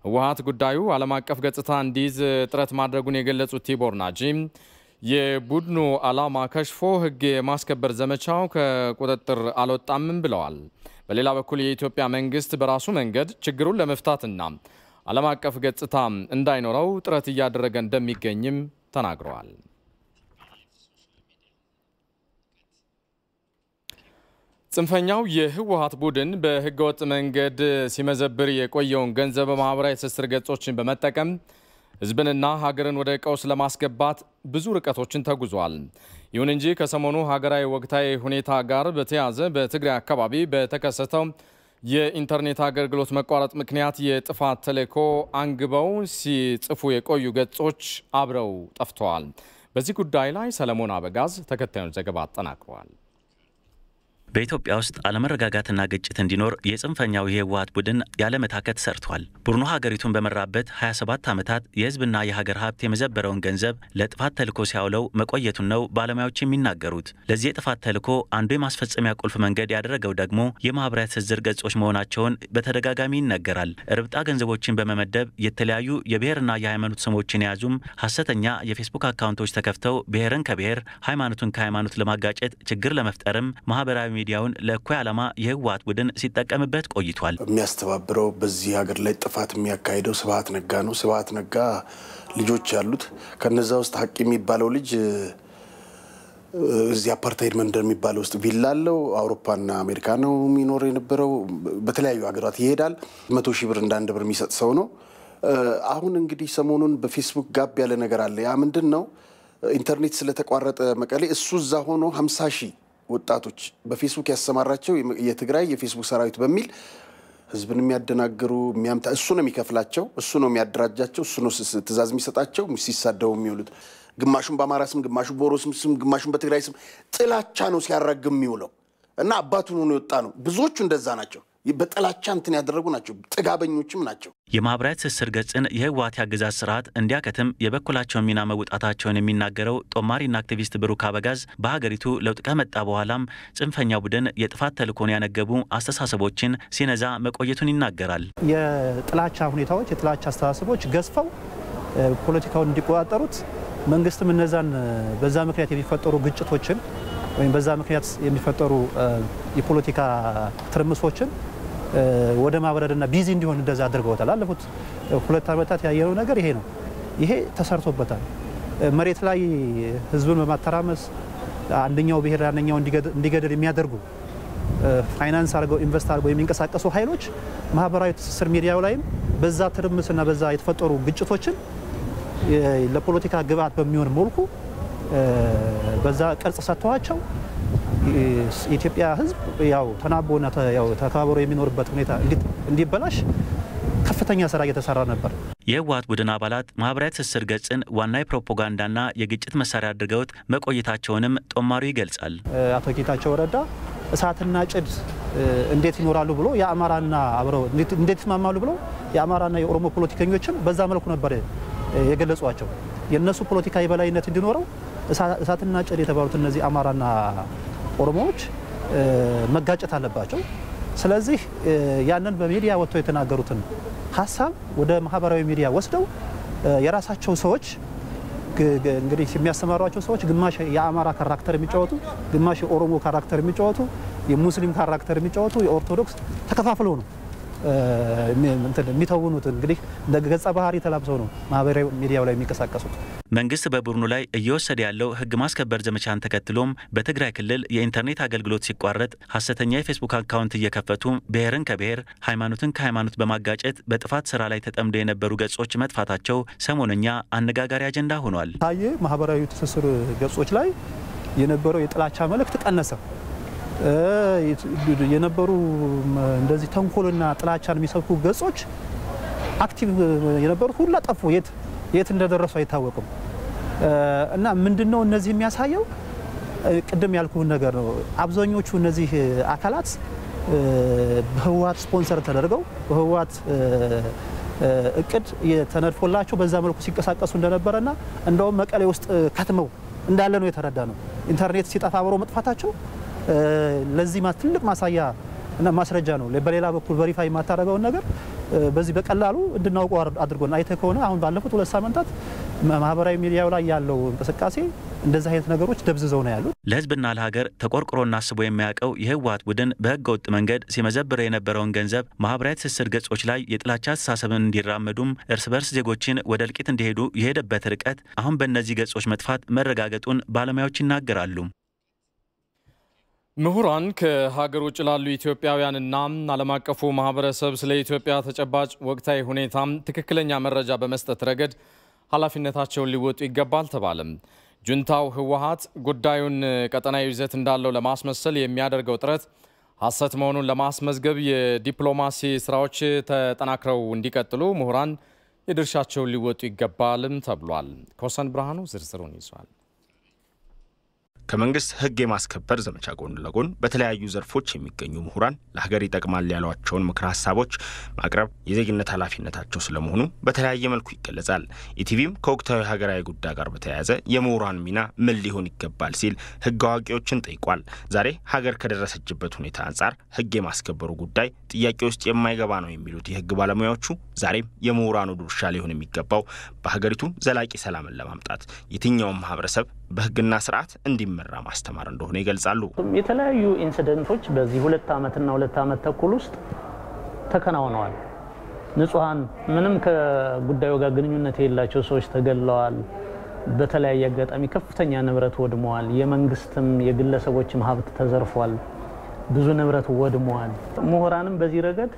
Speaker 2: ህወሓት ጉዳዩ ዓለም አቀፍ ገጽታ እንዲይዝ ጥረት ማድረጉን የገለጹት ቲቦር ናጂም የቡድኑ ዓላማ ከሽፎ ህግ የማስከበር ዘመቻው ከቁጥጥር አልወጣምም ብለዋል። በሌላ በኩል የኢትዮጵያ መንግስት በራሱ መንገድ ችግሩን ለመፍታትና ዓለም አቀፍ ገጽታ እንዳይኖረው ጥረት እያደረገ እንደሚገኝም ተናግረዋል። ጽንፈኛው የህወሓት ቡድን በህገወጥ መንገድ ሲመዘብር የቆየውን ገንዘብ በማህበራዊ ትስስር ገጾችን በመጠቀም ህዝብንና ሀገርን ወደ ቀውስ ለማስገባት ብዙ ርቀቶችን ተጉዟል። ይሁን እንጂ ከሰሞኑ ሀገራዊ ወቅታዊ ሁኔታ ጋር በተያያዘ በትግራይ አካባቢ በተከሰተው የኢንተርኔት አገልግሎት መቋረጥ ምክንያት የጥፋት ተልዕኮ አንግበው ሲጽፉ የቆዩ ገጾች አብረው ጠፍተዋል። በዚህ ጉዳይ ላይ ሰለሞን አበጋዝ ተከታዩን ዘገባ አጠናቅሯል።
Speaker 19: በኢትዮጵያ ውስጥ አለመረጋጋትና ግጭት እንዲኖር የጽንፈኛው የህወሓት ቡድን ያለመታከት ሰርቷል። ቡድኑ ሀገሪቱን በመራበት 27 ዓመታት የህዝብና የሀገር ሀብት የመዘበረውን ገንዘብ ለጥፋት ተልዕኮ ሲያውለው መቆየቱን ነው ባለሙያዎች የሚናገሩት። ለዚህ የጥፋት ተልዕኮ አንዱ የማስፈጸሚያ ቁልፍ መንገድ ያደረገው ደግሞ የማህበራዊ ትስስር ገጾች መሆናቸውን በተደጋጋሚ ይነገራል። ርብጣ ገንዘቦችን በመመደብ የተለያዩ የብሔርና የሃይማኖት ስሞችን የያዙም ሐሰተኛ የፌስቡክ አካውንቶች ተከፍተው ብሔርን ከብሔር ሃይማኖትን ከሃይማኖት ለማጋጨት ችግር ለመፍጠርም ማህበራዊ ሚዲያውን ለእኩይ ዓላማ የህወሓት ቡድን ሲጠቀምበት ቆይቷል።
Speaker 21: የሚያስተባብረው በዚህ ሀገር ላይ ጥፋት የሚያካሂደው ስብሃት ነጋ ነው። ስብሃት ነጋ ልጆች ያሉት ከነዛ ውስጥ ሀቅ የሚባለው ልጅ እዚህ አፓርታይድ መንደር የሚባለው ውስጥ ቪላ አለው። አውሮፓና አሜሪካ ነው የሚኖር የነበረው። በተለያዩ ሀገራት ይሄዳል። 100,000 ብር እንደ 1 ብር የሚሰጥ ሰው ነው። አሁን እንግዲህ ሰሞኑን በፌስቡክ ጋብ ያለ ነገር አለ። ያ ምንድነው? ኢንተርኔት ስለተቋረጠ መቀሌ እሱ እዛ ሆኖ 50,000 ወጣቶች በፌስቡክ ያሰማራቸው የትግራይ የፌስቡክ ሰራዊት በሚል ህዝብን የሚያደናግሩ እሱ ነው የሚከፍላቸው፣ እሱ ነው የሚያደራጃቸው፣ እሱ ነው ትእዛዝ የሚሰጣቸው። ሲሳደው የሚውሉት ግማሹን በአማራ ስም፣ ግማሹን በኦሮሞ ስም፣ ግማሹን በትግራይ ስም ጥላቻ ነው ሲያራግም የሚውለው እና አባቱን ሆኖ የወጣ ነው። ብዙዎቹ እንደዛ ናቸው። በጥላቻ እንትን ያደረጉ ናቸው። ጥጋበኞችም ናቸው።
Speaker 19: የማህበራዊ ትስስር ገጽን የህወሓት ያገዛዝ ስርዓት እንዲያከትም የበኩላቸውን ሚና መውጣታቸውን የሚናገረው ጦማሪና አክቲቪስት ብሩክ አበጋዝ በሀገሪቱ ለውጥ ከመጣ በኋላም ጽንፈኛ ቡድን የጥፋት ተልዕኮን ያነገቡ አስተሳሰቦችን ሲነዛ መቆየቱን ይናገራል።
Speaker 22: የጥላቻ ሁኔታዎች፣ የጥላቻ አስተሳሰቦች ገዝፈው ፖለቲካውን እንዲቆጣጠሩት መንግስትም እነዛን በዛ ምክንያት የሚፈጠሩ ግጭቶችን ወይም በዛ ምክንያት የሚፈጠሩ የፖለቲካ ትርምሶችን ወደ ማብረድና ቢዚ እንዲሆን እንደዛ አድርገውታል። አለፉት 2 ዓመታት ያየነው ነገር ይሄ ነው። ይሄ ተሰርቶበታል። መሬት ላይ ህዝብን በማተራመስ አንደኛው ብሔር አንደኛው እንዲገደል የሚያደርጉ ፋይናንስ አድርገው ኢንቨስት አድርገው የሚንቀሳቀሱ ኃይሎች ማህበራዊ ትስስር ሚዲያው ላይም በዛ ትርምስና በዛ የተፈጠሩ ግጭቶችን ለፖለቲካ ግብዓት በሚሆን መልኩ በዛ ቅርጽ ሰጥተዋቸው የኢትዮጵያ ህዝብ ያው ተናቦና ያው ተከባብሮ የሚኖርበት ሁኔታ እንዲበላሽ ከፍተኛ ስራ እየተሰራ ነበር።
Speaker 19: የህወሓት ቡድን አባላት ማህበራዊ ትስስር ገጽን ዋና የፕሮፓጋንዳና የግጭት መሳሪያ አድርገውት መቆየታቸውንም ጦማሩ ይገልጻል።
Speaker 22: አቶ ጌታቸው ረዳ እሳትና ጭድ እንዴት ይኖራሉ ብሎ የአማራና አብረው እንዴት ይስማማሉ ብሎ የአማራና የኦሮሞ ፖለቲከኞችን በዛ መልኩ ነበር የገለጿቸው። የነሱ ፖለቲካ የበላይነት እንዲኖረው እሳትና ጭድ የተባሉት እነዚህ አማራና ኦሮሞዎች መጋጨት አለባቸው። ስለዚህ ያንን በሚዲያ ወጥቶ የተናገሩትን ሐሳብ ወደ ማህበራዊ ሚዲያ ወስደው የራሳቸው ሰዎች እንግዲህ የሚያስተማሯቸው ሰዎች ግማሽ የአማራ ካራክተር የሚጫወቱ፣ ግማሽ የኦሮሞ ካራክተር የሚጫወቱ፣ የሙስሊም ካራክተር የሚጫወቱ፣ የኦርቶዶክስ ተከፋፍለው ነው የሚተውኑት። እንግዲህ እንደ ገጸ ባህሪ ተላብሰው ነው ማህበራዊ ሚዲያው ላይ የሚንቀሳቀሱት።
Speaker 19: መንግስት በቡድኑ ላይ እየወሰደ ያለው ህግ ማስከበር ዘመቻን ተከትሎም በትግራይ ክልል የኢንተርኔት አገልግሎት ሲቋረጥ ሐሰተኛ የፌስቡክ አካውንት እየከፈቱ ብሔርን ከብሔር ሃይማኖትን ከሃይማኖት በማጋጨት በጥፋት ስራ ላይ ተጠምደው የነበሩ ገጾች መጥፋታቸው ሰሞነኛ አነጋጋሪ አጀንዳ ሆኗል።
Speaker 22: ታየ ማህበራዊ ትስስር ገጾች ላይ የነበረው የጥላቻ መልእክት ቀነሰ። የነበሩ እንደዚህ ተንኮልና ጥላቻን የሚሰብኩ ገጾች አክቲቭ የነበሩት ሁሉ ጠፉ። የት እንደደረሱ አይታወቅም። እና ምንድነው እነዚህ የሚያሳየው? ቅድም ያልኩህ ነገር ነው። አብዛኞቹ እነዚህ አካላት በህወሓት ስፖንሰር ተደርገው በህወሓት እቅድ የተነድፎላቸው በዛ መልኩ ሲንቀሳቀሱ እንደነበረና እንደውም መቀሌ ውስጥ ከትመው እንዳለ ነው የተረዳ ነው። ኢንተርኔት ሲጠፋ አብሮ መጥፋታቸው ለዚህ ትልቅ ማሳያ እና ማስረጃ ነው። በሌላ በኩል ቬሪፋይ የማታደርገውን ነገር በዚህ በቀላሉ እንድናውቀው አድርጎና አይተ ከሆነ አሁን ባለፉት 2 ሳምንታት ማህበራዊ ሚዲያው ላይ ያለው እንቅስቃሴ እንደዚህ አይነት ነገሮች ደብዝዘው ነው ያሉት።
Speaker 19: ለህዝብና ለሀገር ተቆርቆሮና አስቦ የሚያውቀው የህወሓት ቡድን በህገ ወጥ መንገድ ሲመዘብር የነበረውን ገንዘብ ማህበራዊ ትስስር ገጾች ላይ የጥላቻ አስተሳሰብን እንዲራመዱም እርስ በርስ ዜጎችን ወደ እልቂት እንዲሄዱ የሄደበት ርቀት አሁን በእነዚህ ገጾች መጥፋት መረጋገጡን ባለሙያዎች ይናገራሉ።
Speaker 2: ምሁራን ከሀገር ውጭ ላሉ ኢትዮጵያውያንና ዓለም አቀፉ ማህበረሰብ ስለ ኢትዮጵያ ተጨባጭ ወቅታዊ ሁኔታ ትክክለኛ መረጃ በመስጠት ረገድ ኃላፊነታቸውን ሊወጡ ይገባል ተባለ። ጁንታው ህወሓት ጉዳዩን ቀጠናዊ ይዘት እንዳለው ለማስመሰል የሚያደርገው ጥረት ሐሰት መሆኑን ለማስመዝገብ የዲፕሎማሲ ስራዎች ተጠናክረው እንዲቀጥሉ ምሁራን የድርሻቸውን ሊወጡ ይገባልም ተብሏል። ኮሰን ብርሃኑ ዝርዝሩን ይዟል።
Speaker 1: ከመንግስት ህግ የማስከበር ዘመቻ ጎን ለጎን በተለያዩ ዘርፎች የሚገኙ ምሁራን ለሀገር ይጠቅማል ያሏቸውን ምክር ሀሳቦች ማቅረብ የዜግነት ኃላፊነታቸው ስለመሆኑ በተለያየ መልኩ ይገለጻል። ኢቲቪም ከወቅታዊ ሀገራዊ ጉዳይ ጋር በተያያዘ የምሁራን ሚና ምን ሊሆን ይገባል ሲል ህግ አዋቂዎችን ጠይቋል። ዛሬ ሀገር ከደረሰችበት ሁኔታ አንጻር ህግ የማስከበሩ ጉዳይ ጥያቄ ውስጥ የማይገባ ነው የሚሉት የህግ ባለሙያዎቹ ዛሬም የምሁራኑ ድርሻ ሊሆን የሚገባው በሀገሪቱ ዘላቂ ሰላምን ለማምጣት የትኛውም ማህበረሰብ በህግና ስርዓት እንዲመራ ማስተማር እንደሆነ ይገልጻሉ።
Speaker 4: የተለያዩ ኢንሲደንቶች በዚህ 2 ዓመትና 2 ዓመት ተኩል ውስጥ ተከናውነዋል። ንጹሃን ምንም ከጉዳዩ ጋር ግንኙነት የሌላቸው ሰዎች ተገለዋል። በተለያየ አጋጣሚ ከፍተኛ ንብረት ወድመዋል። የመንግስትም የግለሰቦችም ሀብት ተዘርፏል። ብዙ ንብረት ወድመዋል። ምሁራንም በዚህ ረገድ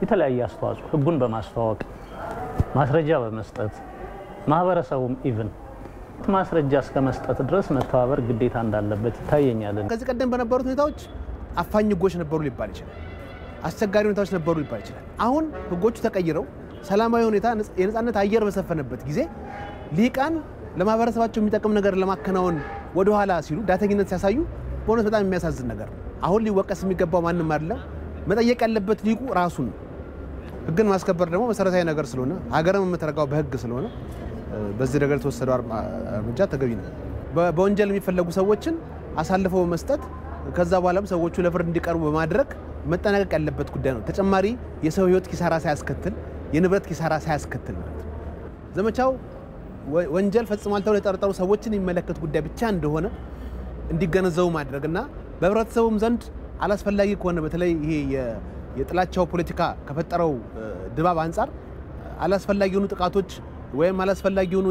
Speaker 4: የተለያየ አስተዋጽኦ ህጉን በማስተዋወቅ ማስረጃ በመስጠት ማህበረሰቡም ኢቭን ማስረጃ እስከ መስጠት ድረስ መተባበር ግዴታ እንዳለበት ይታየኛል።
Speaker 23: ከዚህ ቀደም በነበሩት ሁኔታዎች አፋኝ ህጎች ነበሩ ሊባል ይችላል። አስቸጋሪ ሁኔታዎች ነበሩ ሊባል ይችላል። አሁን ህጎቹ ተቀይረው ሰላማዊ ሁኔታ የነጻነት አየር በሰፈነበት ጊዜ ሊቃን ለማህበረሰባቸው የሚጠቅም ነገር ለማከናወን ወደ ኋላ ሲሉ ዳተኝነት ሲያሳዩ በእውነት በጣም የሚያሳዝን ነገር ነው። አሁን ሊወቀስ የሚገባው ማንንም አይደለም። መጠየቅ ያለበት ሊቁ ራሱን። ህግን ማስከበር ደግሞ መሰረታዊ ነገር ስለሆነ ሀገርም የምትረጋው በህግ ስለሆነ በዚህ ነገር ተወሰደው እርምጃ ተገቢ ነው። በወንጀል የሚፈለጉ ሰዎችን አሳልፈው መስጠት ከዛ በኋላም ሰዎቹ ለፍርድ እንዲቀርቡ በማድረግ መጠናቀቅ ያለበት ጉዳይ ነው። ተጨማሪ የሰው ህይወት ኪሳራ ሳያስከትል የንብረት ኪሳራ ሳያስከትል ማለት ነው። ዘመቻው ወንጀል ፈጽሟል ተብለው የተጠረጠሩ ሰዎችን የሚመለከት ጉዳይ ብቻ እንደሆነ እንዲገነዘቡ ማድረግና በህብረተሰቡም ዘንድ አላስፈላጊ ከሆነ በተለይ ይሄ የጥላቻው ፖለቲካ ከፈጠረው ድባብ አንፃር አላስፈላጊ የሆኑ ጥቃቶች ወይም አላስፈላጊ የሆኑ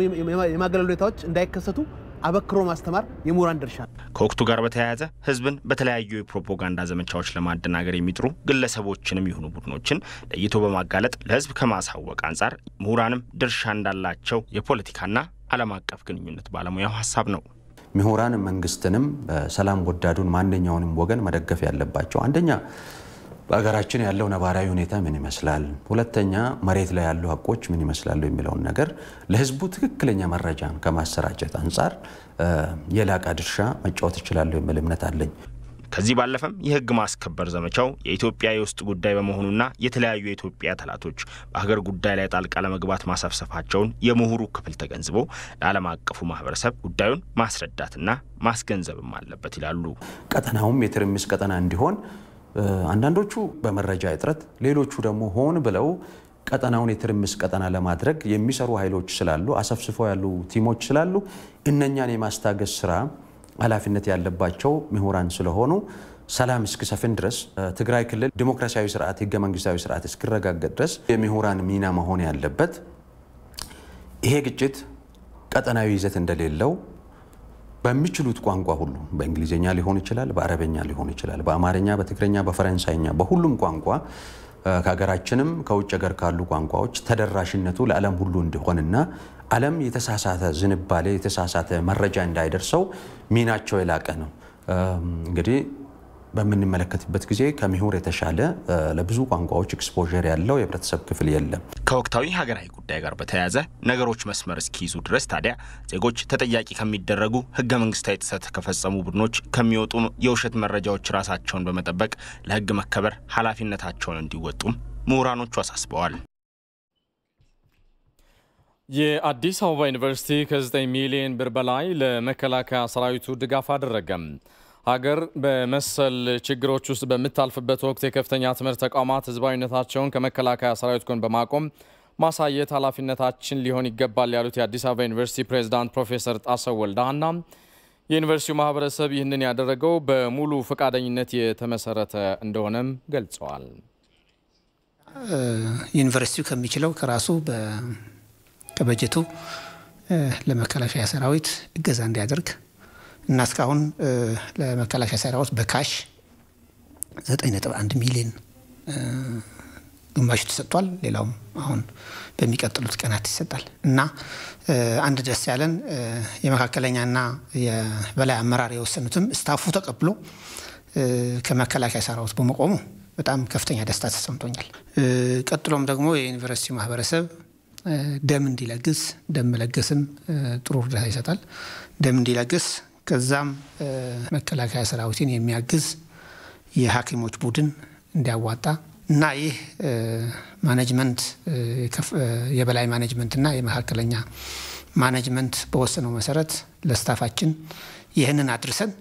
Speaker 23: የማገለል ሁኔታዎች እንዳይከሰቱ አበክሮ ማስተማር የምሁራን ድርሻ ነው።
Speaker 1: ከወቅቱ ጋር በተያያዘ ህዝብን በተለያዩ የፕሮፓጋንዳ ዘመቻዎች ለማደናገር የሚጥሩ ግለሰቦችንም ይሁኑ ቡድኖችን ለይቶ በማጋለጥ ለህዝብ ከማሳወቅ አንጻር ምሁራንም ድርሻ እንዳላቸው የፖለቲካና ዓለም አቀፍ ግንኙነት ባለሙያው ሐሳብ ነው።
Speaker 24: ምሁራን መንግስትንም በሰላም ወዳዱን ማንኛውንም ወገን መደገፍ ያለባቸው አንደኛ በአገራችን ያለው ነባራዊ ሁኔታ ምን ይመስላል፣ ሁለተኛ መሬት ላይ ያሉ ሀቆች ምን ይመስላሉ የሚለውን ነገር ለህዝቡ ትክክለኛ መረጃን ከማሰራጨት አንጻር የላቀ ድርሻ መጫወት ይችላል የሚል እምነት አለኝ።
Speaker 1: ከዚህ ባለፈም የህግ ማስከበር ዘመቻው የኢትዮጵያ የውስጥ ጉዳይ በመሆኑና የተለያዩ የኢትዮጵያ ጠላቶች በሀገር ጉዳይ ላይ ጣልቃ ለመግባት ማሰፍሰፋቸውን የምሁሩ ክፍል ተገንዝቦ ለዓለም አቀፉ ማህበረሰብ ጉዳዩን ማስረዳትና ማስገንዘብም አለበት ይላሉ።
Speaker 24: ቀጠናውም የትርምስ ቀጠና እንዲሆን አንዳንዶቹ በመረጃ እጥረት ሌሎቹ ደግሞ ሆን ብለው ቀጠናውን የትርምስ ቀጠና ለማድረግ የሚሰሩ ኃይሎች ስላሉ አሰፍስፈው ያሉ ቲሞች ስላሉ እነኛን የማስታገስ ስራ ኃላፊነት ያለባቸው ምሁራን ስለሆኑ ሰላም እስኪሰፍን ድረስ ትግራይ ክልል ዲሞክራሲያዊ ስርዓት ህገ መንግስታዊ ስርዓት እስኪረጋገጥ ድረስ የምሁራን ሚና መሆን ያለበት ይሄ ግጭት ቀጠናዊ ይዘት እንደሌለው በሚችሉት ቋንቋ ሁሉ በእንግሊዘኛ ሊሆን ይችላል፣ በአረበኛ ሊሆን ይችላል፣ በአማርኛ፣ በትግርኛ፣ በፈረንሳይኛ በሁሉም ቋንቋ ከሀገራችንም ከውጭ ሀገር ካሉ ቋንቋዎች ተደራሽነቱ ለዓለም ሁሉ እንዲሆንና ዓለም የተሳሳተ ዝንባሌ የተሳሳተ መረጃ እንዳይደርሰው ሚናቸው የላቀ ነው። እንግዲህ በምንመለከትበት ጊዜ ከምሁር የተሻለ ለብዙ ቋንቋዎች ኤክስፖዠር ያለው የህብረተሰብ ክፍል የለም።
Speaker 1: ከወቅታዊ ሀገራዊ ጉዳይ ጋር በተያያዘ ነገሮች መስመር እስኪይዙ ድረስ ታዲያ ዜጎች ተጠያቂ ከሚደረጉ ህገ መንግስታዊ ጥሰት ከፈጸሙ ቡድኖች ከሚወጡ የውሸት መረጃዎች ራሳቸውን በመጠበቅ ለህግ መከበር ኃላፊነታቸውን እንዲወጡም ምሁራኖቹ አሳስበዋል።
Speaker 2: የአዲስ አበባ ዩኒቨርሲቲ ከ9 ሚሊዮን ብር በላይ ለመከላከያ ሰራዊቱ ድጋፍ አደረገም። ሀገር በመሰል ችግሮች ውስጥ በምታልፍበት ወቅት የከፍተኛ ትምህርት ተቋማት ህዝባዊነታቸውን ከመከላከያ ሰራዊት ጎን በማቆም ማሳየት ኃላፊነታችን ሊሆን ይገባል ያሉት የአዲስ አበባ ዩኒቨርሲቲ ፕሬዝዳንት ፕሮፌሰር ጣሰው ወልደሃና የዩኒቨርሲቲው ማህበረሰብ ይህንን ያደረገው በሙሉ ፈቃደኝነት የተመሰረተ እንደሆነም ገልጸዋል።
Speaker 25: ዩኒቨርሲቲው ከሚችለው ከራሱ ከበጀቱ ለመከላከያ ሰራዊት እገዛ እንዲያደርግ እና እስካሁን ለመከላከያ ሰራዊት በካሽ 9.1 ሚሊዮን ግማሹ ተሰጥቷል። ሌላውም አሁን በሚቀጥሉት ቀናት ይሰጣል እና አንድ ደስ ያለን የመካከለኛና የበላይ አመራር የወሰኑትም ስታፉ ተቀብሎ ከመከላከያ ሰራዊት በመቆሙ በጣም ከፍተኛ ደስታ ተሰምቶኛል። ቀጥሎም ደግሞ የዩኒቨርሲቲ ማህበረሰብ ደም እንዲለግስ ደም መለገስም ጥሩ እርዳታ ይሰጣል። ደም እንዲለግስ ከዛም መከላከያ ሰራዊትን የሚያግዝ የሐኪሞች ቡድን እንዲያዋጣ እና ይህ ማኔጅመንት የበላይ ማኔጅመንት እና የመካከለኛ ማኔጅመንት በወሰነው መሰረት ለስታፋችን ይህንን አድርሰን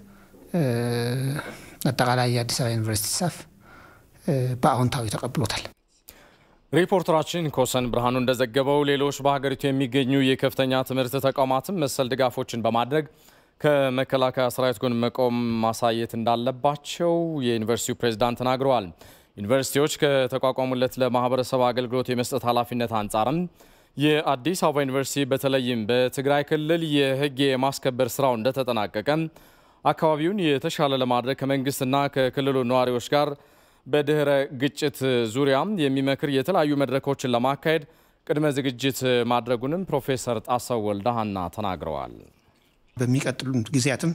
Speaker 25: አጠቃላይ የአዲስ አበባ ዩኒቨርሲቲ ስታፍ በአዎንታዊ ተቀብሎታል።
Speaker 2: ሪፖርተራችን ኮሰን ብርሃኑ እንደዘገበው ሌሎች በሀገሪቱ የሚገኙ የከፍተኛ ትምህርት ተቋማትም መሰል ድጋፎችን በማድረግ ከመከላከያ ሰራዊት ጎን መቆም ማሳየት እንዳለባቸው የዩኒቨርሲቲው ፕሬዝዳንት ተናግረዋል። ዩኒቨርሲቲዎች ከተቋቋሙለት ለማህበረሰብ አገልግሎት የመስጠት ኃላፊነት አንጻርም የአዲስ አበባ ዩኒቨርሲቲ በተለይም በትግራይ ክልል የህግ የማስከበር ስራው እንደተጠናቀቀ አካባቢውን የተሻለ ለማድረግ ከመንግስትና ከክልሉ ነዋሪዎች ጋር በድህረ ግጭት ዙሪያም የሚመክር የተለያዩ መድረኮችን ለማካሄድ ቅድመ ዝግጅት ማድረጉንም ፕሮፌሰር ጣሰው ወልደሃና ተናግረዋል።
Speaker 25: በሚቀጥሉት ጊዜያትም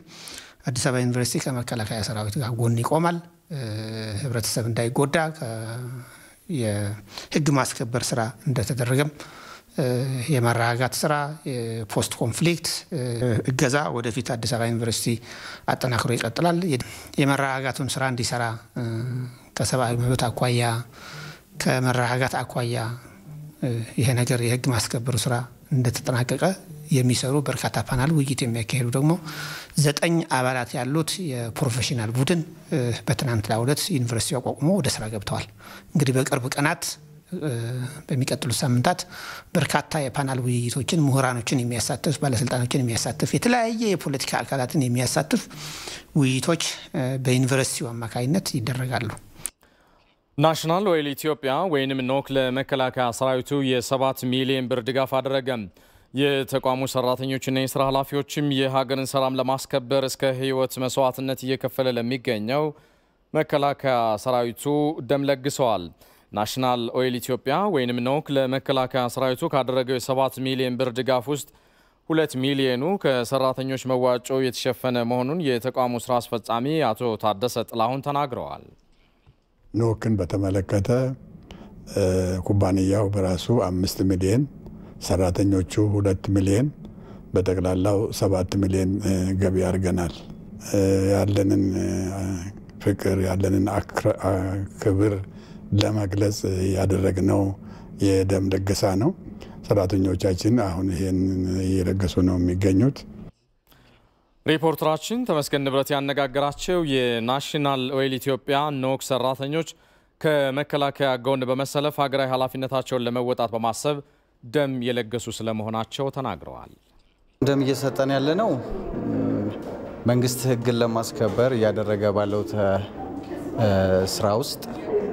Speaker 25: አዲስ አበባ ዩኒቨርሲቲ ከመከላከያ ሰራዊት ጋር ጎን ይቆማል። ህብረተሰብ እንዳይጎዳ የህግ ማስከበር ስራ እንደተደረገም የማረጋጋት ስራ ፖስት ኮንፍሊክት እገዛ ወደፊት አዲስ አበባ ዩኒቨርሲቲ አጠናክሮ ይቀጥላል። የማረጋጋቱን ስራ እንዲሰራ ከሰብአዊ መብት አኳያ ከመረጋጋት አኳያ ይሄ ነገር የህግ ማስከበር ስራ እንደተጠናቀቀ የሚሰሩ በርካታ ፓናል ውይይት የሚያካሂዱ ደግሞ 9 አባላት ያሉት የፕሮፌሽናል ቡድን በትናንትናው ዕለት ዩኒቨርሲቲው አቋቁሞ ወደ ስራ ገብተዋል። እንግዲህ በቅርብ ቀናት በሚቀጥሉት ሳምንታት በርካታ የፓናል ውይይቶችን ምሁራኖችን የሚያሳትፍ ባለስልጣኖችን የሚያሳትፍ የተለያየ የፖለቲካ አካላትን የሚያሳትፍ ውይይቶች በዩኒቨርሲቲው አማካይነት ይደረጋሉ።
Speaker 2: ናሽናል ኦይል ኢትዮጵያ ወይንም ኖክ ለመከላከያ ሰራዊቱ የ7 ሚሊዮን ብር ድጋፍ አደረገ። የተቋሙ ሰራተኞችና የስራ ኃላፊዎችም የሀገርን ሰላም ለማስከበር እስከ ህይወት መስዋዕትነት እየከፈለ ለሚገኘው መከላከያ ሰራዊቱ ደም ለግሰዋል። ናሽናል ኦይል ኢትዮጵያ ወይንም ኖክ ለመከላከያ ሰራዊቱ ካደረገው የ7 ሚሊዮን ብር ድጋፍ ውስጥ 2 ሚሊዮኑ ከሰራተኞች መዋጮ የተሸፈነ መሆኑን የተቋሙ ስራ አስፈጻሚ አቶ ታደሰ ጥላሁን ተናግረዋል።
Speaker 3: ኖክን በተመለከተ ኩባንያው በራሱ 5 ሚሊዮን ሰራተኞቹ 2 ሚሊዮን በጠቅላላው 7 ሚሊዮን ገቢ አድርገናል። ያለንን ፍቅር ያለንን ክብር ለመግለጽ ያደረግነው የደም ልገሳ ነው። ሰራተኞቻችን አሁን ይሄን እየለገሱ ነው የሚገኙት።
Speaker 2: ሪፖርተራችን ተመስገን ንብረት ያነጋገራቸው የናሽናል ኦይል ኢትዮጵያ ኖክ ሰራተኞች ከመከላከያ ጎን በመሰለፍ ሀገራዊ ኃላፊነታቸውን ለመወጣት በማሰብ ደም የለገሱ ስለመሆናቸው ተናግረዋል።
Speaker 5: ደም እየሰጠን ያለነው መንግስት ህግን ለማስከበር ያደረገ ባለው ስራ ውስጥ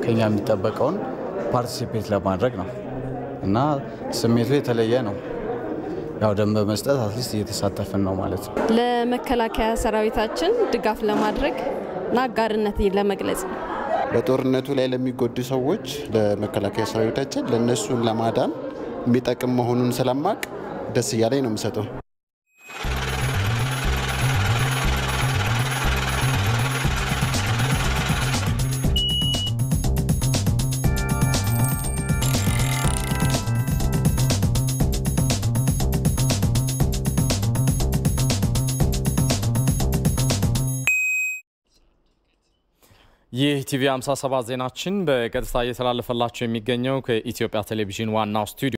Speaker 5: ከኛ የሚጠበቀውን ፓርቲሲፔት ለማድረግ ነው እና ስሜቱ የተለየ ነው። ያው ደም በመስጠት አትሊስት እየተሳተፈን ነው ማለት ነው።
Speaker 6: ለመከላከያ ሰራዊታችን ድጋፍ ለማድረግ እና አጋርነት ለመግለጽ ነው።
Speaker 21: በጦርነቱ ላይ ለሚጎዱ ሰዎች ለመከላከያ ሰራዊታችን ለነሱን ለማዳን የሚጠቅም መሆኑን ስለማቅ ደስ እያለኝ ነው የምሰጠው።
Speaker 2: ይህ ቲቪ 57 ዜናችን በቀጥታ እየተላለፈላችሁ የሚገኘው ከኢትዮጵያ ቴሌቪዥን ዋናው ስቱዲዮ